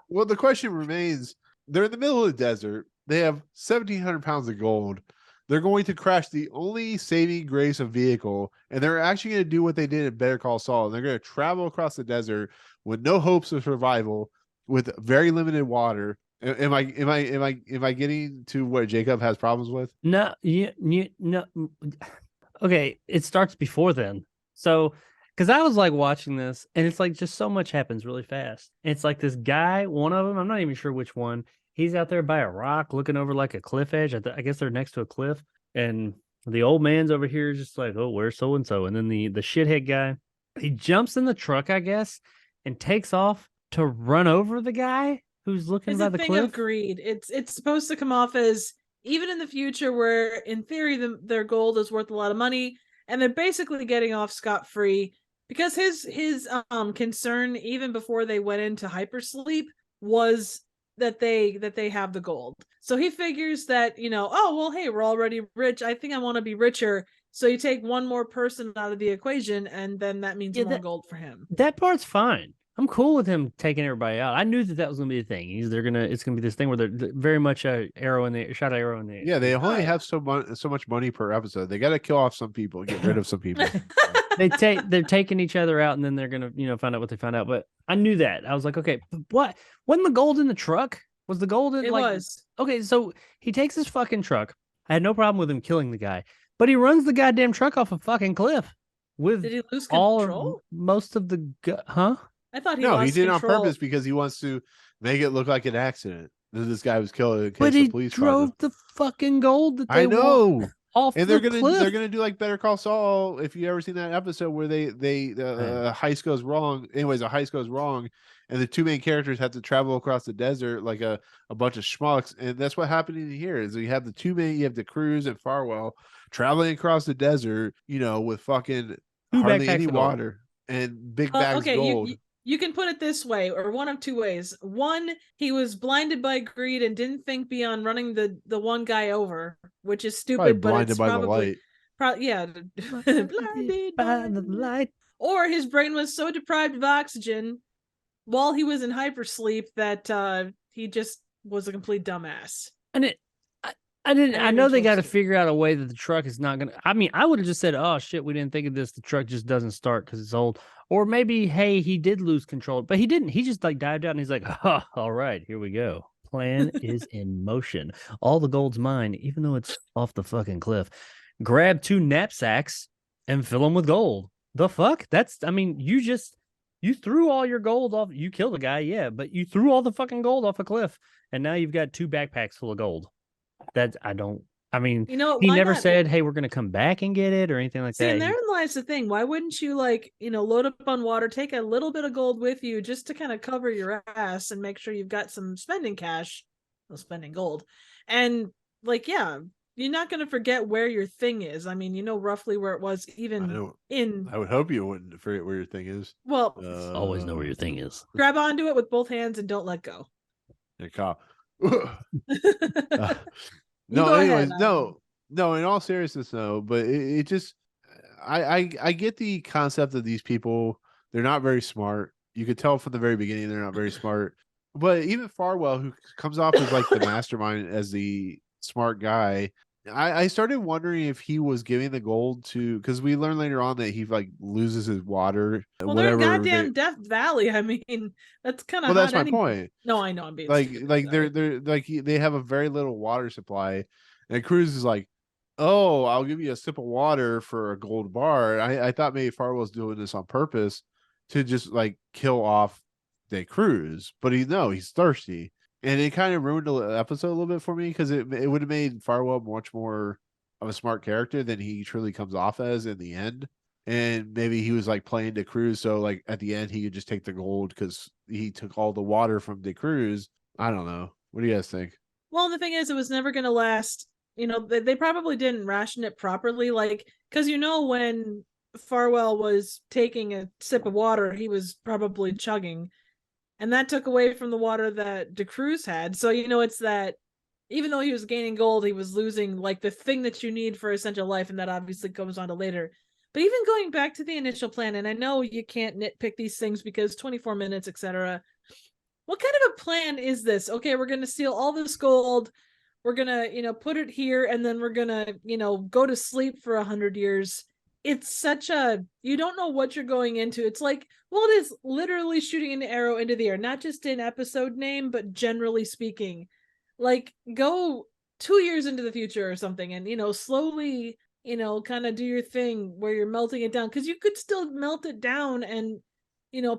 well, the question remains, they're in the middle of the desert. They have 1,700 pounds of gold. They're going to crash the only saving grace of vehicle, and they're actually going to do what they did in Better Call Saul. They're going to travel across the desert with no hopes of survival, with very limited water. Am I getting to what Jacob has problems with? No, no. Okay, it starts before then. So, because I was like watching this, and it's like just so much happens really fast. And it's like this guy, one of them, I'm not even sure which one. He's out there by a rock looking over like a cliff edge. I guess they're next to a cliff. And the old man's over here just like, oh, where's so and so? And then the shithead guy, he jumps in the truck, I guess, and takes off to run over the guy. who's looking It's by a the thing cliff? of greed. It's supposed to come off as, even in the future where in theory their gold is worth a lot of money and they're basically getting off scot-free, because his concern even before they went into hypersleep was that they have the gold. So he figures that, oh well, hey, we're already rich. I think I want to be richer. So you take one more person out of the equation, and then that means more gold for him. That part's fine. I'm cool with him taking everybody out. I knew that was gonna be a thing. It's gonna be this thing where they're very much a arrow in the shot arrow in the. Yeah, they only Right. have so much money per episode. They got to kill off some people, get rid of some people. They're taking each other out, and then they're gonna find out what they found out. But I knew that. I was like, okay, but what? Wasn't the gold in the truck? Was the gold in It was. Okay, so he takes his fucking truck. I had no problem with him killing the guy, but he runs the goddamn truck off a fucking cliff with Did he lose all control? most of the huh? I thought he No, lost he did it on control. purpose because he wants to make it look like an accident. That this guy was killed in case But the he police find drove him. the fucking gold that they I know. want off And the they're cliff. gonna do like Better Call Saul. If you ever seen that episode where they heist goes wrong. Anyways, a heist goes wrong, and the two main characters have to travel across the desert like a bunch of schmucks. And that's what happened in here. Is you have you have the Cruz and Farwell traveling across the desert, with fucking Two hardly backpacks any of gold. water and big bags Okay, of gold. you can put it this way, or one of two ways. One, he was blinded by greed and didn't think beyond running the one guy over, which is Probably stupid, but blinded it's by probably the light. yeah, blinded by the light. Or his brain was so deprived of oxygen while he was in hypersleep that he just was a complete dumbass. And I didn't. I know they got to Interesting. figure out a way that the truck is not gonna. I mean, I would have just said, "Oh shit, we didn't think of this. The truck just doesn't start because it's old." Or maybe, hey, he did lose control, but he didn't. He just like dived out and he's like, "Oh, all right, here we go. Plan is in motion. All the gold's mine, even though it's off the fucking cliff. Grab 2 knapsacks and fill them with gold. The fuck? I mean, you threw all your gold off. You killed a guy, yeah, but you threw all the fucking gold off a cliff, and now you've got 2 backpacks full of gold. I mean, You know, he why never not? said, hey, we're going to come back and get it or anything like See, that. and therein lies the thing. Why wouldn't you load up on water, take a little bit of gold with you just to kind of cover your ass and make sure you've got some spending cash, spending gold. And yeah, you're not going to forget where your thing is. I mean, you know roughly where it was even I would hope you wouldn't forget where your thing is. Well, always know where your thing is. grab onto it with both hands and don't let go. Your cow. You No, go ahead, anyways, Adam. no. In all seriousness, though, but it just, I get the concept of these people. They're not very smart. You could tell from the very beginning they're not very smart. But even Farwell, who comes off as like the mastermind, as the smart guy, I started wondering if he was giving the gold to, because we learn later on that he like loses his water. Well, they're in whatever goddamn Death Valley. I mean, that's kind of well, that's my point. No, I know I'm being Like stupid, sorry. they're like they have a very little water supply, and Cruz is like, oh, I'll give you a sip of water for a gold bar. I thought maybe Farwell's doing this on purpose to just like kill off De Cruz, but he's thirsty, and it kind of ruined the episode a little bit for me because it would have made Farwell much more of a smart character than he truly comes off as in the end. And maybe he was like playing De Cruz, so like at the end he could just take the gold because he took all the water from De Cruz. I don't know. What do you guys think? Well, the thing is, it was never going to last. They probably didn't ration it properly, because when Farwell was taking a sip of water, he was probably chugging, and that took away from the water that De Cruz had. So it's that even though he was gaining gold, he was losing like the thing that you need for essential life, and that obviously comes on to later. But even going back to the initial plan, and I know you can't nitpick these things because 24 minutes, etc. What kind of a plan is this? Okay, we're going to steal all this gold. We're going to, put it here, and then we're going to, go to sleep for 100 years. It's such you don't know what you're going into. It's like, well, it is literally shooting an arrow into the air, not just in episode name, but generally speaking. Like, go 2 years into the future or something, and, slowly, kind of do your thing where you're melting it down, because you could still melt it down and,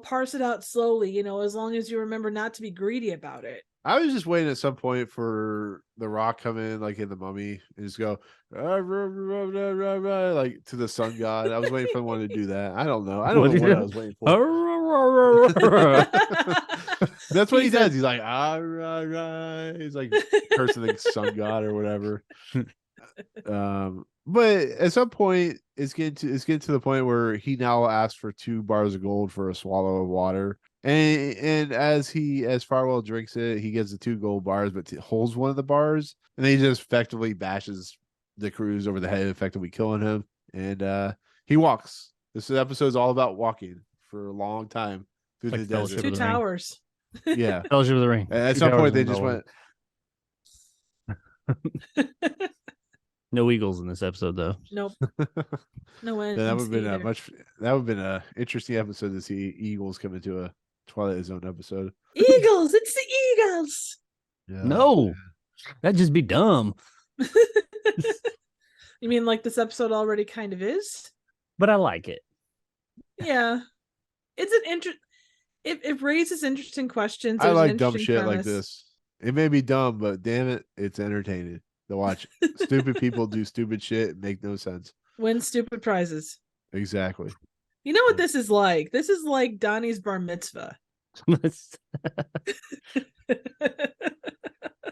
parse it out slowly, as long as you remember not to be greedy about it. I was just waiting at some point for The Rock come in, like in The Mummy, and just go like to the sun god. I was waiting for one to do that. I don't know. I don't know what I was waiting for. That's what he He's does. a- He's like, he's like cursing the sun god or whatever. But at some point, it's getting to the point where he now asks for 2 bars of gold for a swallow of water. And as Farwell drinks it, he gets the 2 gold bars, but holds one of the bars, and then he just effectively bashes the cruise over the head, effectively killing him. And he walks. This episode is all about walking for a long time through Like the Fellowship desert. Two of the Ring. towers. Yeah. Fellowship of the Ring. At 2 some towers point, they and just Bellwood. went. No eagles in this episode, though. Nope. No end. That would have been that would have been a interesting episode to see Eagles come into a Twilight Zone episode. Eagles. It's the Eagles. Yeah. No, that'd just be dumb. You mean like this episode already kind of is? But I like it. Yeah. It's an it raises interesting questions. I There's an like dumb interesting shit like premise. this. It may be dumb, but damn it, it's entertaining to watch stupid people do stupid shit and make no sense. Win stupid prizes. Exactly. You know what this is like? This is like Donnie's bar mitzvah. That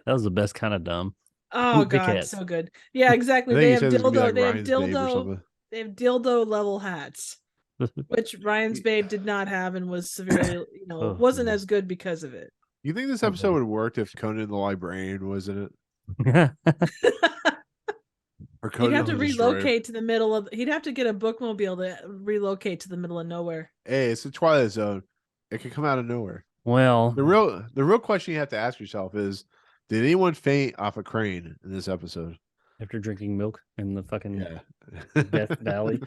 was the best kind of dumb. Oh Big god, hats. so good. Yeah, exactly. I They think have he said it's gonna be dildo. like They have Ryan's Babe or dildo. something. They have dildo level hats, which Ryan's babe did not have and was severely, Oh, wasn't yeah. as good because of it. You think this Okay. episode would have worked if Conan the Librarian was in it? Or Conan He'd have to the Destroyer? relocate to the middle of. He'd have to get a bookmobile to relocate to the middle of nowhere. Hey, it's the Twilight Zone. It could come out of nowhere. Well, The real question you have to ask yourself is, did anyone faint off a crane in this episode? after drinking milk in the fucking Yeah. Death Valley.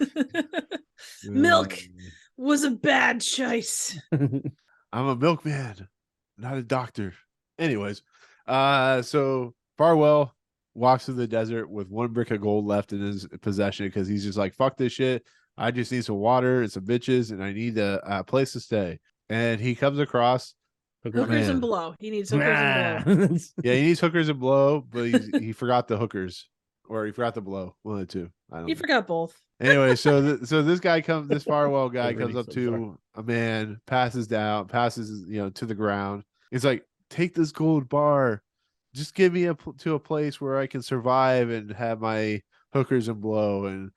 Milk was a bad choice. I'm a milkman, not a doctor. Anyways, so Farwell walks through the desert with 1 brick of gold left in his possession because he's just like, fuck this shit. I just need some water and some bitches, and I need a place to stay. And he comes across, Hookers man. and blow. He needs hookers and blow. Nah. yeah, he needs hookers and blow, but he forgot the hookers, or he forgot the blow. One of the two. I don't He know. forgot both. Anyway, so this Farwell guy Really, comes up so to a man, passes to the ground. He's like, take this gold bar, just give me to a place where I can survive and have my hookers and blow and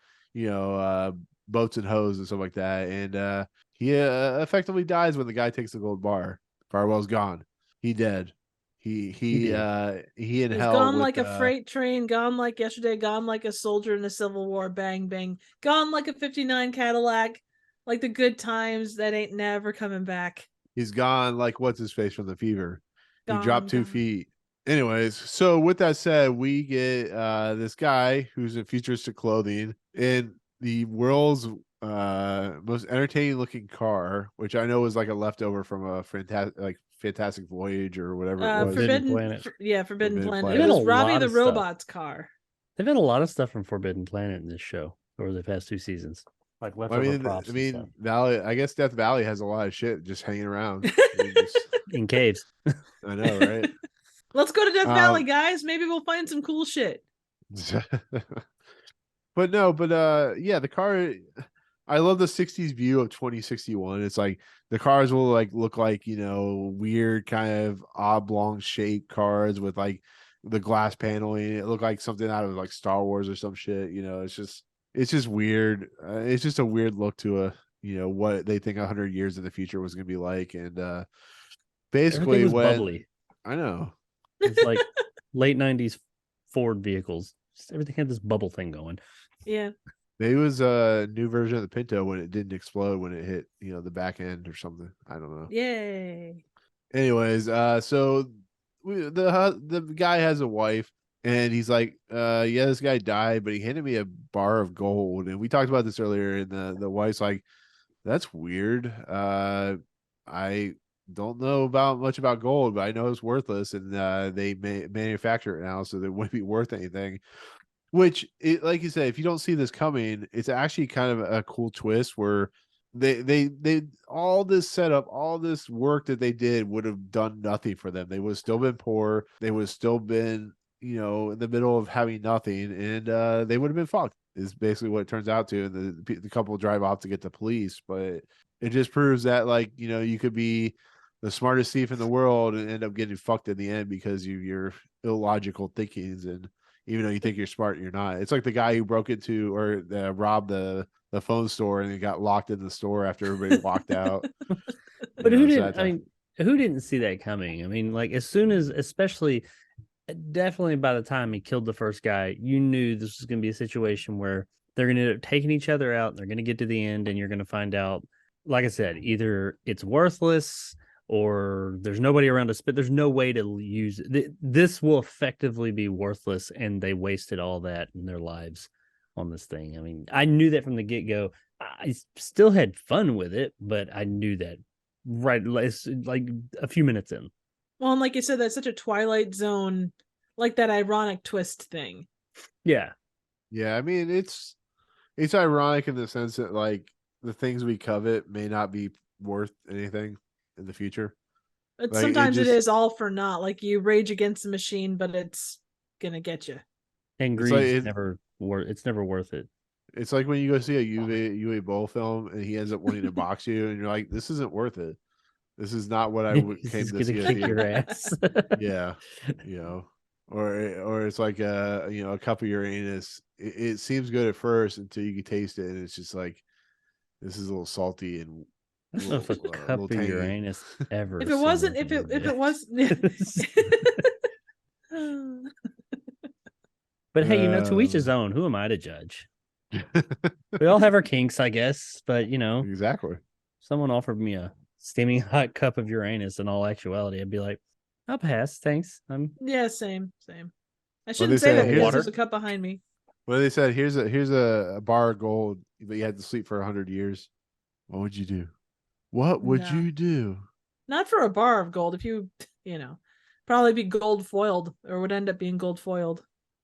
boats and hoes and stuff like that. And he effectively dies when the guy takes the gold bar. Farwell's gone. He dead. He in He's hell. gone with, like a freight train, gone like yesterday, gone like a soldier in the Civil War, bang, bang, gone like a 59 Cadillac, like the good times that ain't never coming back. He's gone like what's his face from the fever. He Gone, dropped 2 gone. feet. Anyways, so with that said, we get this guy who's in futuristic clothing in the world's most entertaining looking car, which I know is like a leftover from a Fantastic Voyage or whatever it was. Forbidden Forbidden Planet. Forbidden Forbidden Planet. Planet. It They've was had a Robbie lot the of stuff. Robot's car. They've had a lot of stuff from Forbidden Planet in this show over the past 2 seasons. Like leftover props and stuff. Valley. I guess Death Valley has a lot of shit just hanging around. In caves. I know, right? Let's go to Death Valley, guys. Maybe we'll find some cool shit. But yeah, the car. I love the 60s view of 2061. It's like the cars will like look like weird kind of oblong shaped cars with like the glass paneling. It looked like something out of like Star Wars or some shit. It's just weird. It's just a weird look to what they think 100 years in the future was gonna be like. And basically, Everything was when bubbly. I know. It's like late 90s Ford vehicles. Just everything had this bubble thing going. Yeah. Maybe it was a new version of the Pinto when it didn't explode when it hit, the back end or something. I don't know. Yay. Anyways, so the guy has a wife, and he's like, yeah, this guy died, but he handed me a bar of gold. And we talked about this earlier, and the wife's like, that's weird. I don't know much about gold, but I know it's worthless, and they manufacture it now, so it wouldn't be worth anything. Which, like you said, if you don't see this coming, it's actually kind of a cool twist where they all this setup, all this work that they did would have done nothing for them. They would have still been poor. They would have still been, in the middle of having nothing, and they would have been fucked. Is basically what it turns out to. And the couple drive off to get the police, but it just proves that, like, you could be the smartest thief in the world and end up getting fucked in the end because of your illogical thinkings. And even though you think you're smart, you're not. It's like the guy who broke into or robbed the phone store and he got locked in the store after everybody walked out. But who didn't? I mean, who didn't see that coming? I mean, like as soon as, especially, definitely by the time he killed the first guy, you knew this was going to be a situation where they're going to end up taking each other out. And they're going to get to the end, and you're going to find out, like I said, either it's worthless or there's nobody around to spit. There's no way to use it. This will effectively be worthless, and they wasted all that in their lives on this thing. I mean, I knew that from the get-go. I still had fun with it, but I knew that right like a few minutes in. Well, and like you said, that's such a Twilight Zone, like that ironic twist thing. Yeah. Yeah, I mean, it's ironic in the sense that like the things we covet may not be worth anything in the future. But Like, sometimes it it just- is all for naught. Like you rage against the machine, but it's gonna get you. And It's like greed's never worth it. It's like when you go see a UA Bowl film and he ends up wanting to box you, and you're like, this isn't worth it. This is not what I This came is to gonna see. kick your ass. Yeah, or it's like a cup of Uranus. It seems good at first until you can taste it, and it's just like this is a little salty and I don't know if a cup of tangy. Uranus ever. If it wasn't, if it was, But hey, to each his own. Who am I to judge? We all have our kinks, I guess. But Exactly. someone offered me a steaming hot cup of Uranus. In all actuality, I'd be like, I'll pass, thanks. yeah, same. I they shouldn't say say, that here's because there's a cup behind me. Well, they said here's a bar of gold, but you had to sleep for 100 years. What would you do? What would No. you do? Not for a bar of gold. If you probably be gold foiled, or would end up being gold foiled.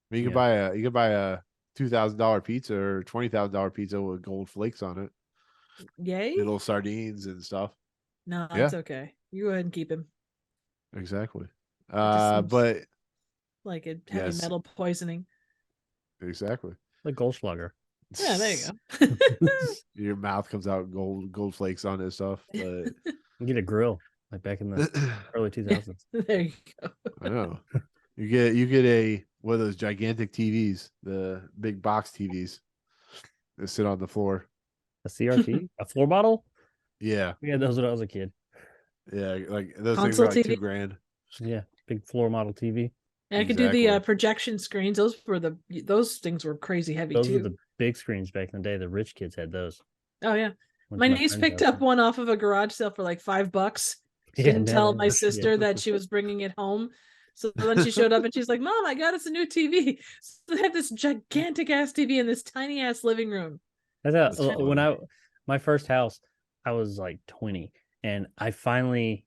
I mean, you could buy a $2,000 pizza or $20,000 pizza with gold flakes on it, Yay? little sardines and stuff. No, Yeah. it's okay. You go ahead and keep him. Exactly. seems- But Like a heavy Yes. metal poisoning. exactly, Like Goldschlager. Yeah, there you go. your mouth comes out gold flakes on it and stuff. But You get a grill like back in the early 2000s. There you go. I know you get one of those gigantic TVs, the big box TVs that sit on the floor. A CRT, a floor model. Yeah, We had those when I was a kid. yeah, like those things Console are like TV. $2,000. Yeah, big floor model TV. And I could do the Exactly. projection screens. Those things were crazy heavy Those too. were the big screens back in the day. The rich kids had those. Oh yeah. Went My to niece friend's picked house up one off of a garage sale for like $5. She Yeah, didn't now tell they my know. sister Yeah. that she was bringing it home. So then she showed up and she's like, "Mom, I got us a new TV." So they have this gigantic ass TV in this tiny ass living room. That's how, That's when my first house, I was like 20, and I finally,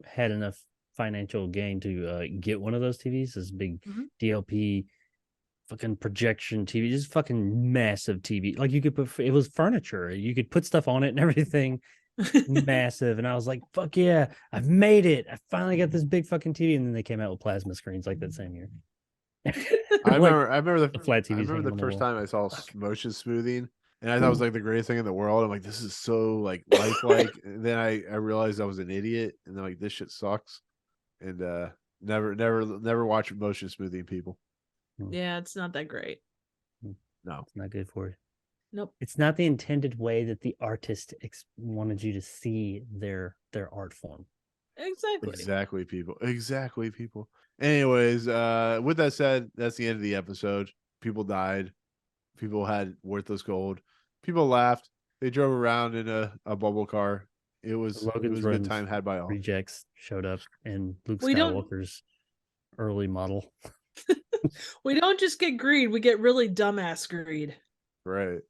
had enough financial gain to get one of those TVs. This big Mhm. DLP, fucking projection TV, just fucking massive TV. Like you could put, it was furniture. You could put stuff on it and everything. Massive. And I was like, "Fuck yeah, I've made it! I finally got this big fucking TV." And then they came out with plasma screens like that same year. I Like, remember the flat TVs I hanging remember on the the first wall. time I saw motion smoothing, and I thought it was like the greatest thing in the world. I'm like, this is so like lifelike. And then I realized I was an idiot, and then like this shit sucks. And never watch motion smoothing, people. Yeah, it's not that great. No, It's not good for you. Nope. It's not the intended way that the artist wanted you to see their art form. Exactly. exactly, people. Anyways, with that said, that's the end of the episode. People died. People had worthless gold. People laughed. They drove around in a bubble car. It was a Logan's good Run's time had by all. Rejects showed up, and Luke We don't- Skywalker's early model. We don't just get greed, we get really dumbass greed. Right.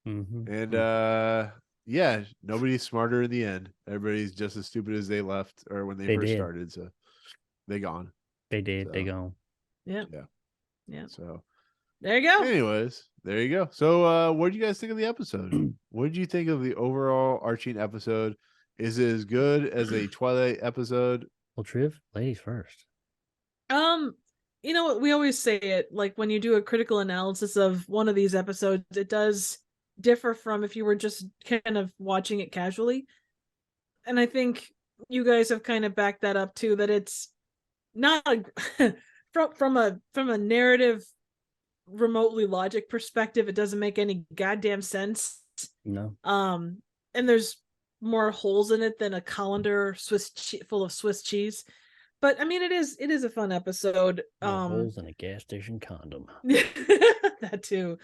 Mhm. And yeah, nobody's smarter in the end. Everybody's just as stupid as they left or when they They first did. started. So they gone. They did. They So- gone. Yeah. So There you go. anyways, there you go. So what do you guys think of the episode? What did you think of the overall arching episode? Is it as good as a Twilight episode? Well, Triv, ladies first. You know what, we always say it, like when you do a critical analysis of one of these episodes, it does differ from if you were just kind of watching it casually. And I think you guys have kind of backed that up too, that it's not from a narrative remotely logic perspective, it doesn't make any goddamn sense. No. And there's more holes in it than a colander full of Swiss cheese. But I mean, it is a fun episode. More holes in a gas station condom. That too.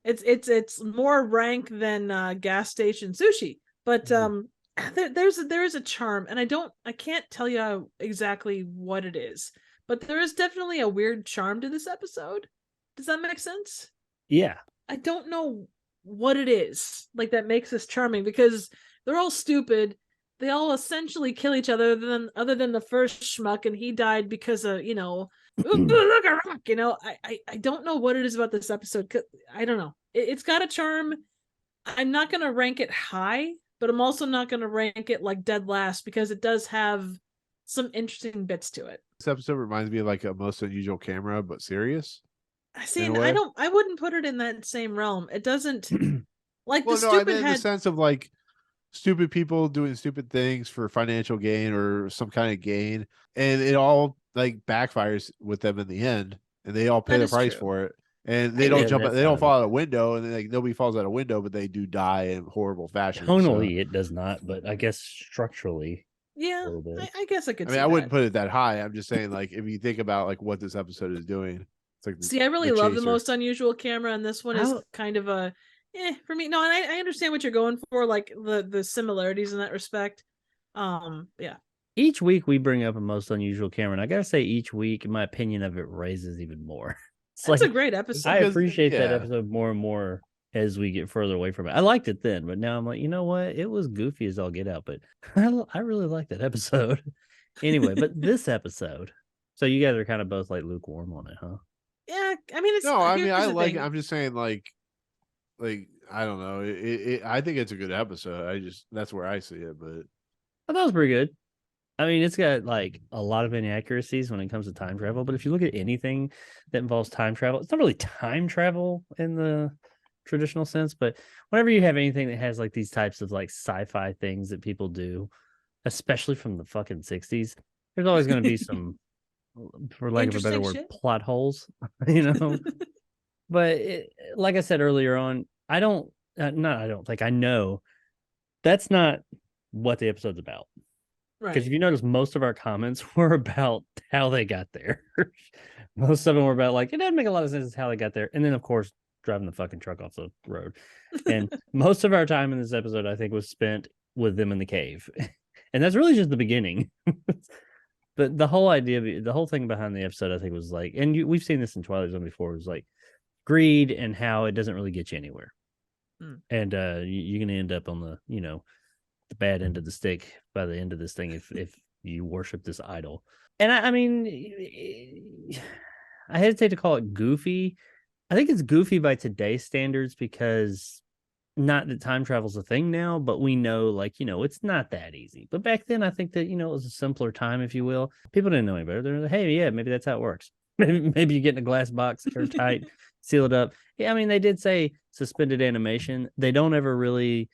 It's more rank than gas station sushi. But there is a charm, and I can't tell you exactly what it is, but there is definitely a weird charm to this episode. Does that make sense? Yeah. I don't know what it is like that makes this charming, because they're all stupid. They all essentially kill each other, other than the first schmuck, and he died because of, look a rock. I don't know what it is about this episode. I don't know. It's got a charm. I'm not going to rank it high, but I'm also not going to rank it like dead last, because it does have some interesting bits to it. This episode reminds me of like a Most Unusual Camera, but serious. See, I wouldn't put it in that same realm. It doesn't like Well, the no, stupid I mean in the head. sense of like stupid people doing stupid things for financial gain or some kind of gain, and it all like backfires with them in the end, and they all pay That the is price true. for it. And they Yeah, don't jump. that's They don't not fall out a window, and like nobody falls out a window, but they do die in horrible fashion. Tonally, it does not, but I guess structurally, Yeah, a little bit. I guess I could. I mean, I wouldn't put it that high. I'm just saying, like, if you think about like what this episode is doing, it's like See, I really love the chaser. Most Unusual Camera, and this one is kind of a for me. No, and I understand what you're going for, like the similarities in that respect. Yeah. Each week we bring up a Most Unusual Camera, and I gotta say, each week, my opinion of it raises even more. It's a great episode. I appreciate that yeah. episode more and more as we get further away from it. I liked it then, but now I'm like, you know what? It was goofy as all get out, but I really like that episode. Anyway, but this episode, so you guys are kind of both like lukewarm on it, huh? Yeah, I mean, it's No, I mean, here's I the like thing. it. I'm just saying, like I don't know. I think it's a good episode. That's where I see it, but I thought it was pretty good. I mean, it's got like a lot of inaccuracies when it comes to time travel, but if you look at anything that involves time travel, it's not really time travel in the traditional sense, but whenever you have anything that has like these types of like sci-fi things that people do, especially from the fucking 60s, there's always going to be some, for lack of a better word, Interesting shit. plot holes, But like I said earlier on, I know that's not what the episode's about. Because Right. if you notice, most of our comments were about how they got there. Most of them were about like, it doesn't make a lot of sense how they got there. And then, of course, driving the fucking truck off the road. And most of our time in this episode, I think, was spent with them in the cave. And that's really just the beginning. But the whole idea, the whole thing behind the episode, I think, was like, and we've seen this in Twilight Zone before, was like greed and how it doesn't really get you anywhere. And you're going to end up on the bad end of the stick by the end of this thing if you worship this idol. And I mean, I hesitate to call it goofy. I think it's goofy by today's standards, because not that time travel's a thing now, but we know, like, it's not that easy. But back then, I think that, it was a simpler time, if you will. People didn't know any better. They're like, hey, yeah, maybe that's how it works. Maybe you get in a glass box, airtight, seal it up. Yeah, I mean, they did say suspended animation. They don't ever really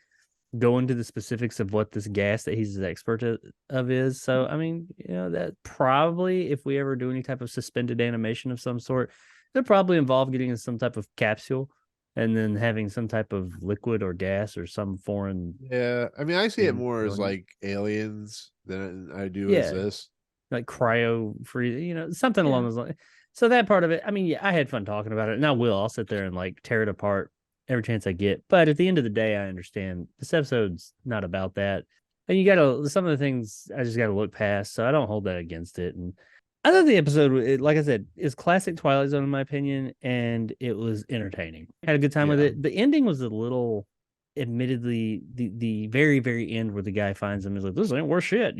go into the specifics of what this gas that he's an expert of is. So, I mean, that probably, if we ever do any type of suspended animation of some sort, it'll probably involve getting in some type of capsule and then having some type of liquid or gas or some foreign. yeah, I mean, I see it more as Brilliant. like aliens than I do Yeah. as this. Like cryo free, something along those lines. So that part of it, I mean, yeah, I had fun talking about it, and I'll sit there and like tear it apart every chance I get. But at the end of the day, I understand this episode's not about that. And some of the things I just got to look past. So I don't hold that against it. And I thought the episode, like I said, is classic Twilight Zone in my opinion, and it was entertaining. Had a good time with it. The ending was a little, admittedly, the very, very end where the guy finds him is like, this ain't worth shit,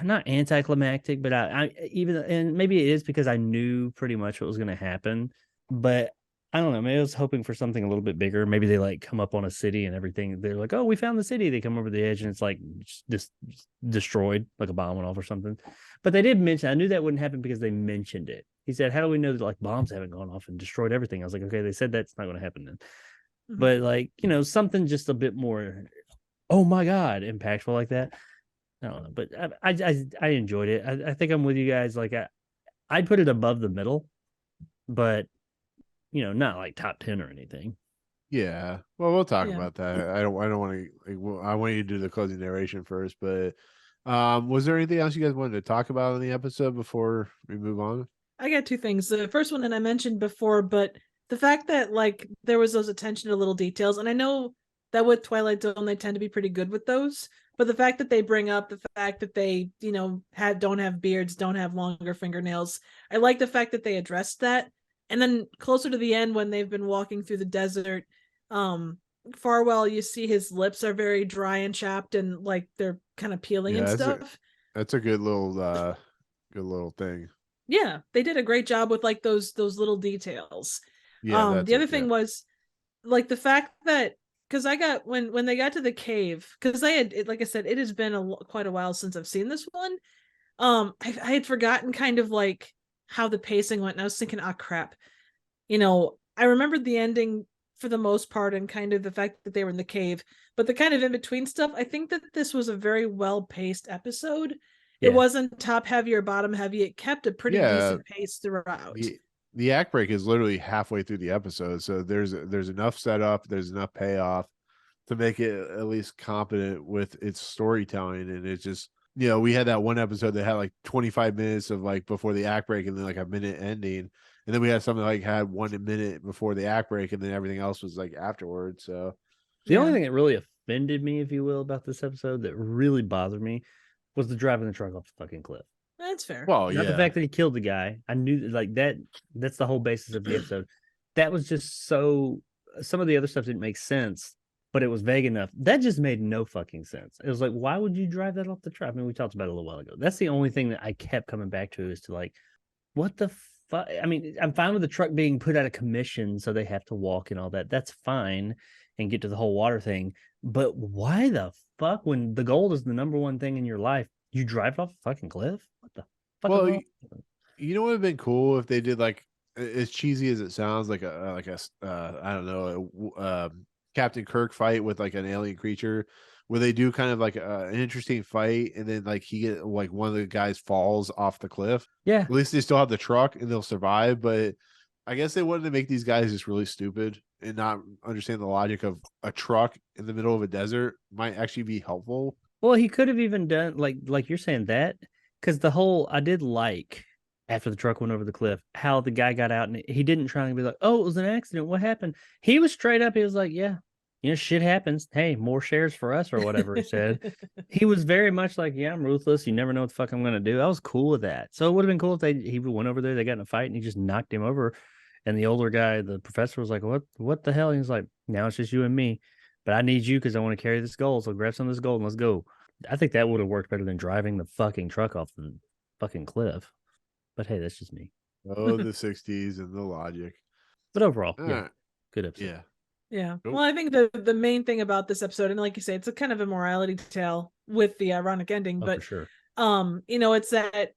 not anticlimactic, but and maybe it is because I knew pretty much what was going to happen, but I don't know. Maybe I was hoping for something a little bit bigger. Maybe they like come up on a city and everything. They're like, oh, we found the city. They come over the edge and it's like just destroyed, like a bomb went off or something. But they did mention, I knew that wouldn't happen because they mentioned it. He said, how do we know that like bombs haven't gone off and destroyed everything? I was like, okay, they said that's not going to happen then. But like, something just a bit more, oh my God, impactful like that. I don't know, but I enjoyed it. I think I'm with you guys. Like I'd put it above the middle, but not like top 10 or anything. Yeah. Well, we'll talk Yeah. about that. I don't want to. I want you to do the closing narration first, but was there anything else you guys wanted to talk about in the episode before we move on? I got two things. The first one, and I mentioned before, but the fact that like there was those attention to little details, and I know that with Twilight Zone they tend to be pretty good with those, but the fact that they bring up the fact that they don't have beards, don't have longer fingernails, I like the fact that they addressed that. And then closer to the end, when they've been walking through the desert, Farwell, you see his lips are very dry and chapped, and like they're kind of peeling and stuff. That's a good little thing. Yeah, they did a great job with like those little details. Yeah. The other thing was like the fact that, because I got when they got to the cave, because I had, like I said, it has been quite a while since I've seen this one. I had forgotten kind of like how the pacing went, and I was thinking, oh crap, I remembered the ending for the most part, and kind of the fact that they were in the cave, but the kind of in between stuff, I think that this was a very well paced episode. Yeah. It wasn't top heavy or bottom heavy. It kept a pretty decent pace throughout. The act break is literally halfway through the episode, so there's enough setup, there's enough payoff to make it at least competent with its storytelling. And it's just, we had that one episode that had like 25 minutes of like before the act break and then like a minute ending, and then we had something like had 1 minute before the act break and then everything else was like afterwards. So the only thing that really offended me, if you will, about this episode that really bothered me was the driving the truck off the fucking cliff. That's fair. Well, Not the fact that he killed the guy. I knew like that's the whole basis of the episode. That was just so, some of the other stuff didn't make sense, but it was vague enough. That just made no fucking sense. It was like, why would you drive that off the truck? I mean, we talked about it a little while ago. That's the only thing that I kept coming back to, is to like, what the fuck? I mean, I'm fine with the truck being put out of commission, so they have to walk and all that. That's fine, and get to the whole water thing. But why the fuck, when the gold is the number one thing in your life, you drive off a fucking cliff? What the fuck? Well, what would have been cool if they did, like, as cheesy as it sounds, like a I don't know, Captain Kirk fight with like an alien creature, where they do kind of like an interesting fight, and then like one of the guys falls off the cliff. Yeah. At least they still have the truck and they'll survive. But I guess they wanted to make these guys just really stupid and not understand the logic of a truck in the middle of a desert might actually be helpful. Well, he could have even done like you're saying that, because I did like, after the truck went over the cliff, how the guy got out and he didn't try and be like, oh, it was an accident, what happened? He was straight up. He was like, yeah, shit happens. Hey, more shares for us, or whatever he said. He was very much like, yeah, I'm ruthless. You never know what the fuck I'm going to do. I was cool with that. So it would have been cool if he went over there, they got in a fight, and he just knocked him over. And the older guy, the professor, was like, what the hell? And he's like, now it's just you and me, but I need you because I want to carry this gold. So grab some of this gold and let's go. I think that would have worked better than driving the fucking truck off the fucking cliff. But hey, that's just me. Oh, the 60s and the logic. But overall, yeah, right. good episode. Yeah. Yeah. Cool. Well, I think the main thing about this episode, and like you say, it's a kind of a morality tale with the ironic ending, but for sure. It's that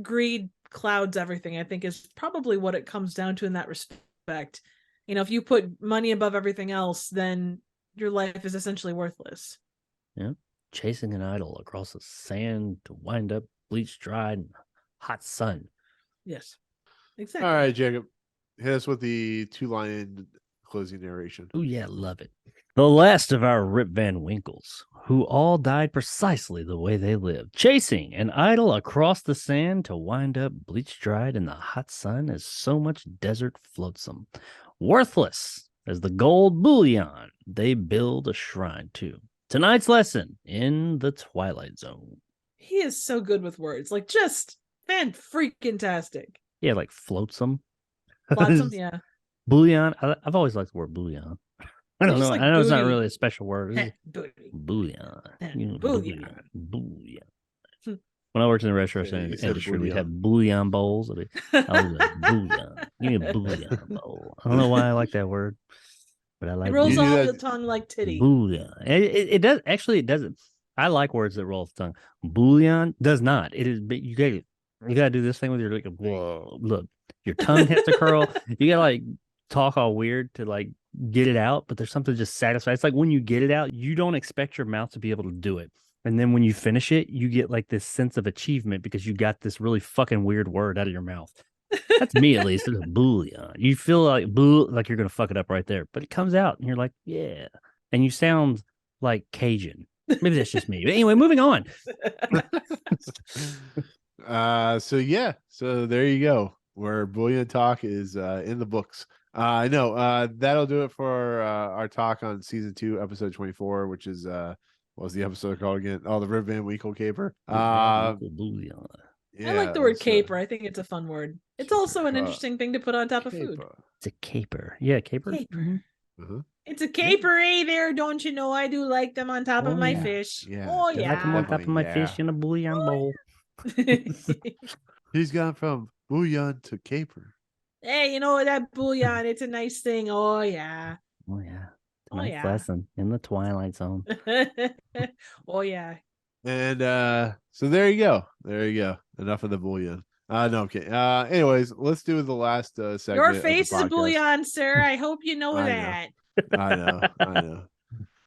greed clouds everything, I think, is probably what it comes down to in that respect. If you put money above everything else, then your life is essentially worthless. Yeah. Chasing an idol across the sand to wind up bleached, dried, and hot sun. Yes. Exactly. All right, Jacob, hit us with the 2-line closing narration. Oh yeah, love it. The last of our Rip Van Winkles, who all died precisely the way they lived, chasing an idol across the sand to wind up bleached, dried in the hot sun as so much desert flotsam, worthless as the gold bullion they build a shrine to. Tonight's lesson in the Twilight Zone. He is so good with words, like just fan-freaking-tastic. Yeah, like flotsam. Flotsam, yeah. Bullion. I've always liked the word bullion. I don't know. Like I know booty. it's not really a special word. Booty. Bullion. Bullion. Bullion. When I worked in the restaurant industry, we'd have bullion bowls. I was like, bullion. Give me a bullion bowl. I don't know why I like that word, but I like it. Rolls bullion. off the tongue like titty. Bullion. It does. Actually, it doesn't. I like words that roll off the tongue. Bullion does not. It is. But you gotta do this thing with your whoa. Look, your tongue has to curl. You gotta like talk all weird to like get it out. But there's something just satisfying. It's like when you get it out, you don't expect your mouth to be able to do it. And then when you finish it, you get like this sense of achievement because you got this really fucking weird word out of your mouth. That's me at least. It's a bouillon. You feel like like you're gonna fuck it up right there, but it comes out and you're like, yeah. And you sound like Cajun. Maybe that's just me. But anyway, moving on. So there you go. Where Bouillon Talk is in the books. I know that'll do it for our talk on season 2, episode 24, which is what was the episode called again? Oh, the Rib Van Winkle caper. Bouillon. I like the word caper. I think it's a fun word. It's also an interesting thing to put on top of food. caper. It's a caper. Yeah, caper. Caper. Uh-huh. It's a caper, there. Don't you know? I do like them on top of my yeah. fish. Yeah, Oh, I like them on yeah. top of my fish in a bouillon bowl. He's gone from bouillon to caper. Hey, you know that bouillon? It's a nice thing. Oh, yeah. Oh yeah. Oh, Nice yeah. lesson in the Twilight Zone. Oh, yeah. And so there you go. There you go. Enough of the bouillon. No, okay. Anyways, let's do the last segment. Your of the face is podcast. bouillon, sir. I hope you know I know. that. I know.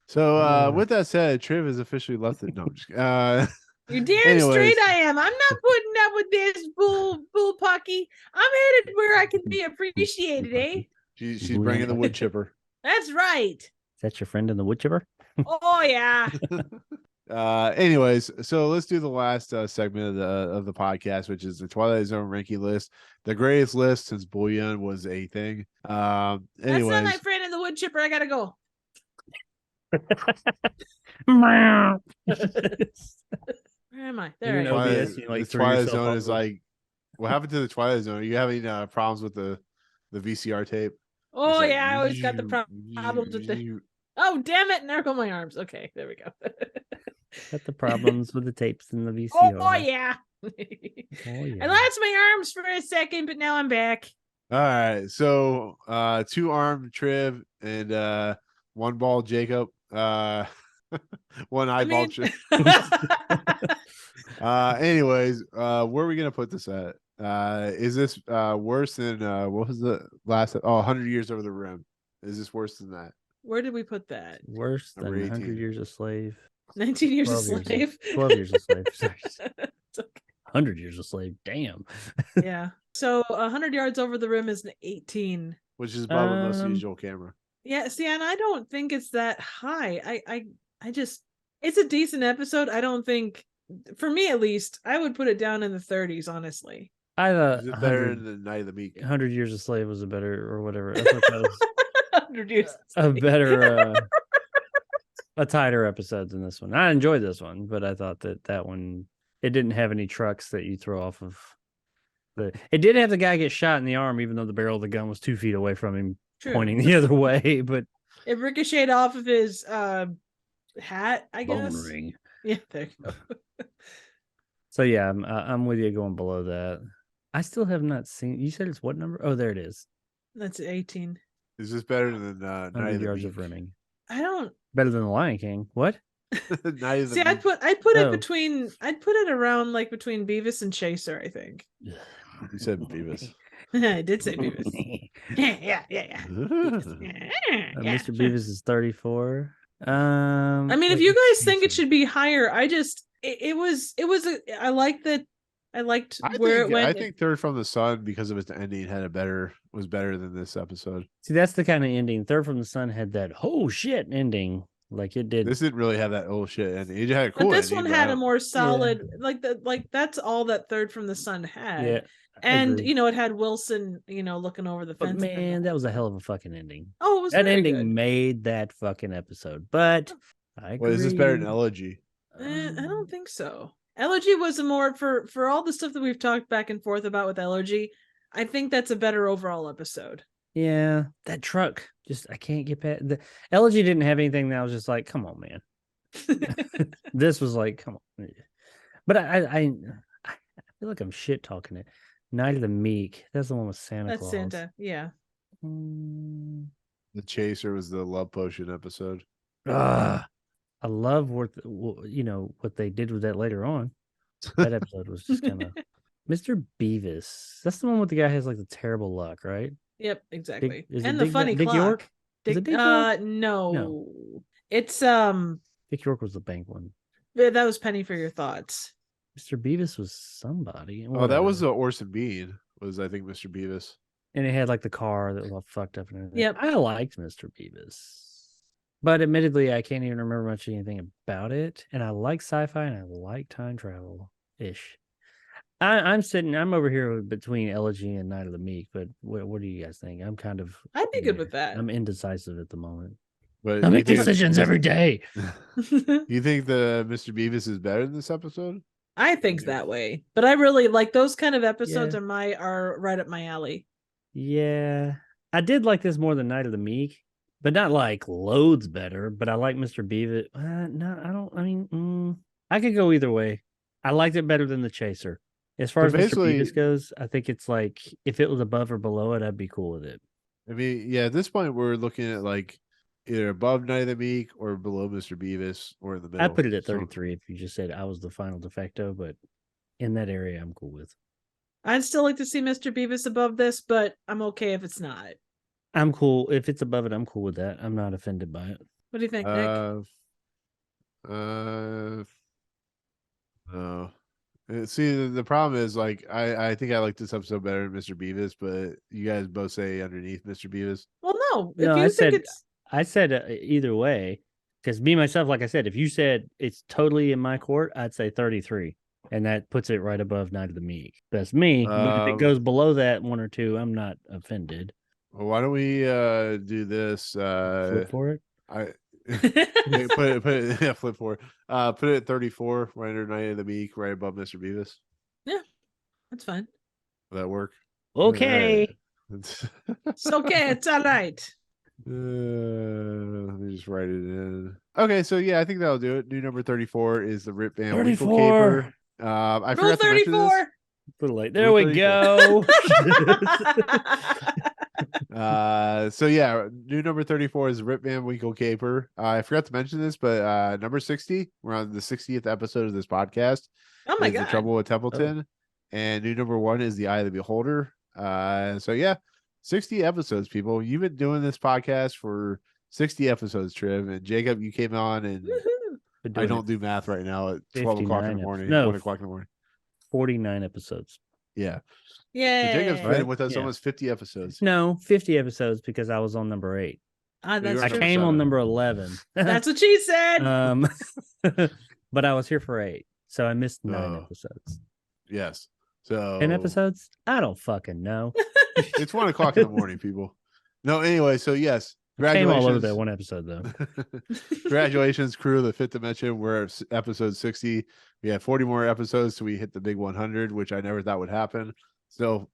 So with that said, Triv has officially left it. No, I'm just You're damn Anyways. straight I am. I'm not putting up with this bull pucky. I'm headed where I can be appreciated, eh? she's bringing the wood chipper. That's right. Is that your friend in the wood chipper? Oh, yeah. Anyways, so let's do the last segment of the podcast, which is the Twilight Zone ranking list, the greatest list since bouillon was a thing. That's Anyways, not my friend in the wood chipper. I gotta go. Where am I? There I You're am. an Twilight, OBS, you, like, the threw Twilight yourself Zone off is the- like, what happened to the Twilight Zone? Are you having problems with the VCR tape? Oh, It's like, yeah. I always got the problems with the. Oh, damn it. And there go my arms. Okay. There we go. Got the problems with the tapes in the VCR. Oh, yeah. Oh, yeah. I lost my arms for a second, but now I'm back. All right, so 2-arm Triv and 1-ball Jacob, 1-eyeball mean- Triv. Anyways, where are we gonna put this at? Is this worse than what was the last? 100 Years Over the Rim. Is this worse than that? Where did we put that? Worse than Number 100 18. Years a Slave. 19 years a 12 years slave. 12 years a slave. Sorry. It's okay. 100 Years a Slave. Damn. Yeah. So 100 yards over the rim is an 18. Which is about the most Um, usual camera. Yeah. See, and I don't think it's that high. I just, it's a decent episode. I don't think, for me at least, I would put it down in the 30s, honestly. I thought Is it better 100, than Night of the Meek? 100 Years a Slave was a better, or whatever. I thought that was 100 years. a better, a tighter episode than this one. I enjoyed this one, but I thought that one, it didn't have any trucks that you throw off of. It did have the guy get shot in the arm, even though the barrel of the gun was 2 feet away from him, True. pointing the other way. But It ricocheted off of his hat, I guess. bone ring. Yeah, there you go. So yeah, I'm with you going below that. I still have not seen. You said it's what number? Oh, there it is. That's 18. Is this better than Night of 100 the yards Meek? of rimming. I don't Better than the Lion King. What? Night of the see. Meek. I'd put it Oh. between. I'd put it around like between Beavis and Chaser. I think. You said Beavis. I did say Beavis. yeah. Mr. Beavis is 34. I mean, if wait, you guys think it Chaser. should be higher, it was I liked where it went. I think Third from the Sun, because of its ending, was better than this episode. See, that's the kind of ending. Third from the Sun had that oh shit ending, like it did. This didn't really have that old shit ending. It had a cool But this ending, one but I had a don't- more solid like that's all that Third from the Sun had. Yeah, And agreed. it had Wilson, looking over the But fence. man, that was a hell of a fucking ending. oh, it was That very ending good. made that fucking episode. But I agree. Well, is this better than Elegy? I don't think so. Elegy was a more for all the stuff that we've talked back and forth about with Elegy. I think that's a better overall episode. Yeah, that truck. Just I can't get past the Elegy didn't have anything that I was just like, come on, man. This was like, come on. But I feel like I'm shit talking it. Night of the Meek. That's the one with Santa That's Claus. Santa. Yeah. Mm, The Chaser was the Love Potion episode. I love what what they did with that later on. That episode was just kind of Mr. Beavis. That's the one with the guy who has like the terrible luck, right? Yep, exactly. is it And the Dick- funny Dick clock. York? Is it Dick York? No. No. It's Dick York was the bank one. Yeah, that was Penny for your thoughts. Mr. Beavis was somebody. Oh, that was whatever. Orson Bean. Was I think Mr. Beavis. And it had like the car that was all fucked up and everything. Yep. I liked Mr. Beavis. But admittedly, I can't even remember much anything about it. And I like sci-fi and I like time travel-ish. I'm over here between Elegy and Night of the Meek, but what do you guys think? I'm kind of I'd be good with that. I'm indecisive at the moment. But I you make think- decisions every day. You think the Mr. Beavis is better than this episode? I think that way, but I really like those kind of episodes. Yeah. Are right up my alley. Yeah. I did like this more than Night of the Meek, but not like loads better. But I like Mr. Beavis. No, I don't. I mean, I could go either way. I liked it better than The Chaser. As far So as Mr. basically- Beavis goes, I think it's like if it was above or below it, I'd be cool with it. I mean, yeah, at this point we're looking at like either above Night of the Meek or below Mr. Beavis or in the middle. I'd put it at So- 33 if you just said I was the final de facto, but in that area, I'm cool with. I'd still like to see Mr. Beavis above this, but I'm okay if it's not. I'm cool. If it's above it, I'm cool with that. I'm not offended by it. What do you think, Nick? No. See, the problem is like I think I like this episode better than Mr. Beavis, but you guys both say underneath Mr. Beavis. Well, no. If No, you I think said- it's I said either way, because me myself, like I said, if you said it's totally in my court, I'd say 33, and that puts it right above Night of the Meek. That's me. But if it goes below that one or two, I'm not offended. Well, why don't we do this? Flip for it. I put it yeah, flip for it. Put it at 34, right under Night of the Meek, right above Mr. Beavis. that's fine. Will that work? Okay. Alright. It's okay. It's all right. Let me just write it in. Okay, so yeah, I think that'll do it. New number 34 is the Rip Van Winkle 34. Caper. I Rule forgot to mention this. 34. A little late. There Rule we 34. go. So yeah, new number 34 is Rip Van Winkle Caper. I forgot to mention this, but number 60, we're on the 60th episode of this podcast. Oh my is The god. Trouble with Templeton. And new number 1 is The Eye of the Beholder. So yeah, 60 episodes, people. You've been doing this podcast for 60 episodes, Triv. And Jacob, you came on, and Woohoo. Been I doing don't it do math right now at 12 o'clock in 59 the morning. no. 1 o'clock in the morning. 49 episodes. Yeah. So Yay. Jacob's been with us Yeah. almost 50 episodes. No, 50 episodes because I was on number 8. Ah, you're that's I on true. came on 7. number 11. That's what she said. But I was here for 8, so I missed 9 Oh. episodes. Yes. So 10 episodes? I don't fucking know. It's 1 o'clock in the morning, people. No, anyway, so yes. Came all over Congratulations. that one episode though. Congratulations, crew of the Fifth Dimension. We're at episode 60. We have 40 more episodes, so we hit the big 100, which I never thought would happen. So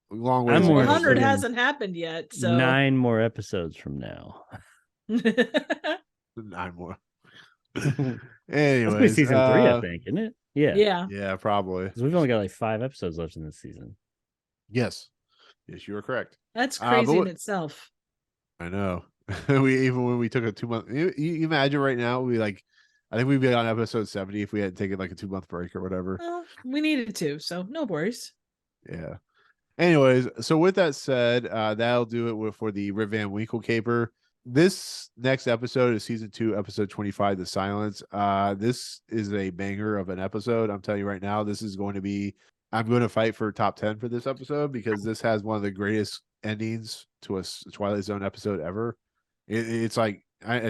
long way. I'm to more go. 100 interested in hasn't happened yet. So 9 more episodes from now. 9 more. That's gonna be Anyways, season 3, I think, isn't it? Yeah. yeah. yeah, probably. 'Cause we've only got like 5 episodes left in this season. Yes, you are correct. That's but crazy in what- itself. I know. We even when we took a 2-month. You imagine right now, I think we'd be on episode 70 if we had taken like a 2-month break or whatever. Well, we needed to, so no worries. Yeah. Anyways, so with that said, that'll do it for the Rip Van Winkle caper. This next episode is season 2, episode 25, The Silence. This is a banger of an episode. I'm telling you right now, this is going to be. I'm going to fight for top 10 for this episode because this has one of the greatest endings to a Twilight Zone episode ever. It's like,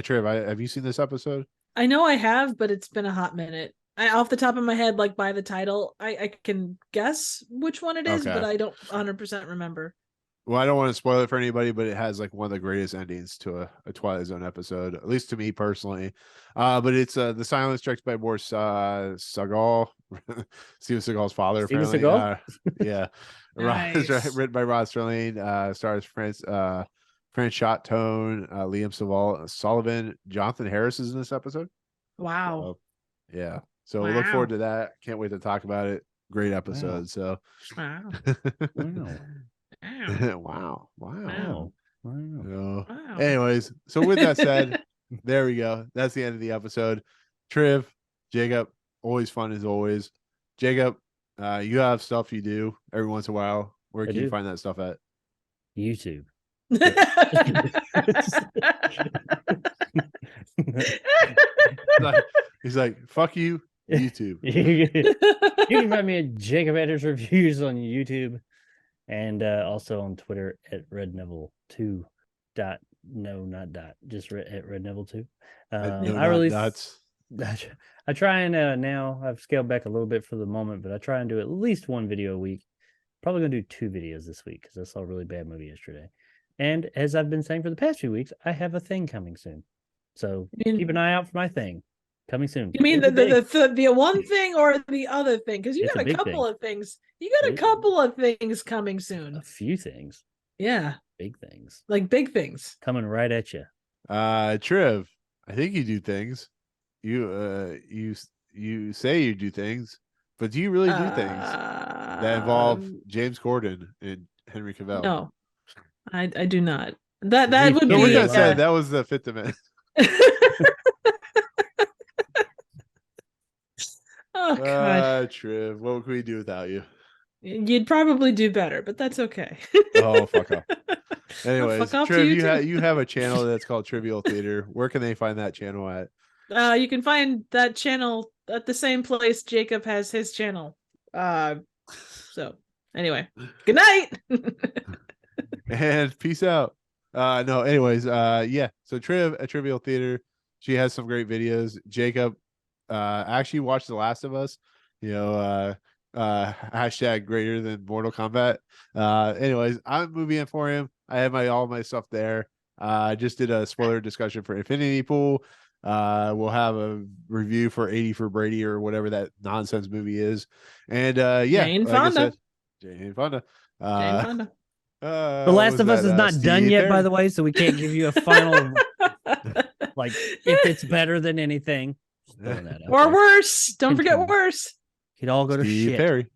Trev, have you seen this episode? I know I have, but it's been a hot minute. Off the top of my head, like by the title, I can guess which one it is, Okay. but I don't 100% remember. Well, I don't want to spoil it for anybody, but it has like one of the greatest endings to a Twilight Zone episode, at least to me personally. But it's The Silence, directed by Boris Sagal, Steven Seagal's father. Steven Apparently. Seagal? Yeah. Nice. Written by Rod Serling, stars French Shot Tone, Liam Sullivan, Jonathan Harris is in this episode. Wow. So, yeah. So we'll look forward Wow. to that. Can't wait to talk about it. Great episode. So Wow. Wow. wow. Wow. Wow. Wow. No. Wow. Anyways, so with that said, there we go. That's the end of the episode. Triv, Jacob, always fun as always. Jacob, you have stuff you do every once in a while. Where I can you do. find that stuff at? YouTube. He's like, fuck you. YouTube. You can find me at Jacob Edwards Reviews on YouTube, and also on Twitter at RedNeville2. No, not dot. Just at RedNeville2. No, I release. nuts. I try and now I've scaled back a little bit for the moment, but I try and do at least one video a week. Probably gonna do 2 videos this week because I saw a really bad movie yesterday. And as I've been saying for the past few weeks, I have a thing coming soon. So keep an eye out for my thing coming soon. You mean the one thing or the other thing? Because you It's got a a big couple thing. of things. You got a couple of things coming soon. A few things, Yeah, big things like big things. coming right at you. Triv, I think you do things. You say you do things, but do you really do things that involve James Corden and Henry Cavill? No, I do not. That would So be. with that said, that was the Fifth Amendment. Oh God, Triv, what could we do without you? you'd probably do better, but that's okay. Oh, fuck off. Anyways, fuck off to Triv, you too. you have a channel that's called Trivial Theater. Where can they find that channel at? You can find that channel at the same place Jacob has his channel. So anyway, good night. And peace out. No, anyways, yeah. So Triv at Trivial Theater, she has some great videos. Jacob actually watched The Last of Us, hashtag greater than Mortal Kombat. Anyways, I'm Movie Emporium. I have all my stuff there. I just did a spoiler discussion for Infinity Pool. We'll have a review for 80 for Brady or whatever that nonsense movie is. And yeah, Jane Fonda. Jane Fonda. Jane Fonda. The Last of Us is not done yet, by the way, so we can't give you a final like if it's better than anything. Or worse. Don't forget worse. He'd all go to Steve shit. Perry.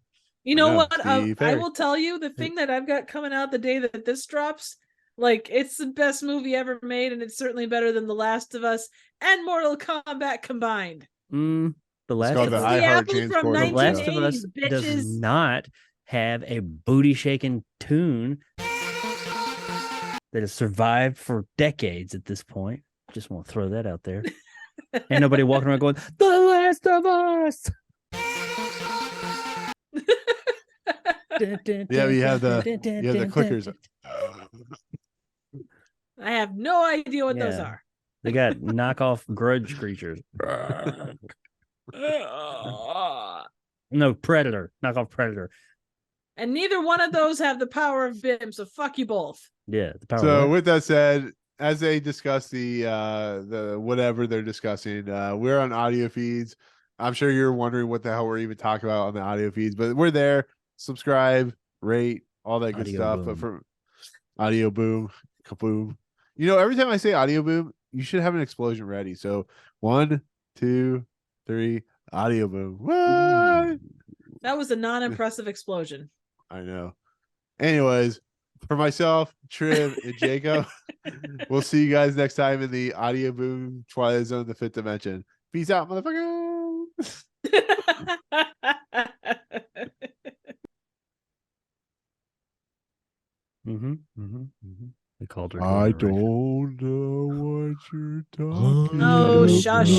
You know what? Steve I Perry. will tell you the thing that I've got coming out the day that this drops. Like, it's the best movie ever made, and it's certainly better than The Last of Us and Mortal Kombat combined. The Last called of the Us. I The Heart apple James from Corden. The Last of 1980s, Us does bitches. not have a booty shaking tune that has survived for decades at this point. Just want to throw that out there. Ain't nobody walking around going, "The Last of Us." Yeah, you have the clickers. I have no idea what those Yeah. are. They got knockoff grudge creatures. No, Predator. Knockoff Predator. And neither one of those have the power of BIM, so fuck you both. Yeah. The power So of with that said, as they discuss the whatever they're discussing, we're on audio feeds. I'm sure you're wondering what the hell we're even talking about on the audio feeds, but we're there. Subscribe, rate, all that good Audio stuff. boom. But for audio boom, kaboom. Every time I say audio boom, you should have an explosion ready. So 1, 2, 3, audio boom. What? That was a non-impressive explosion. I know. Anyways, for myself, Triv, and Jacob, we'll see you guys next time in the audio boom Twilight Zone, the Fifth Dimension. Peace out, motherfucker. They called her. I don't know what you're talking Oh, about. shush.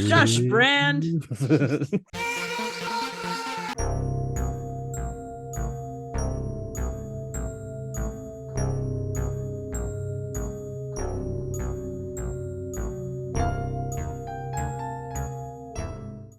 Shush, Brand.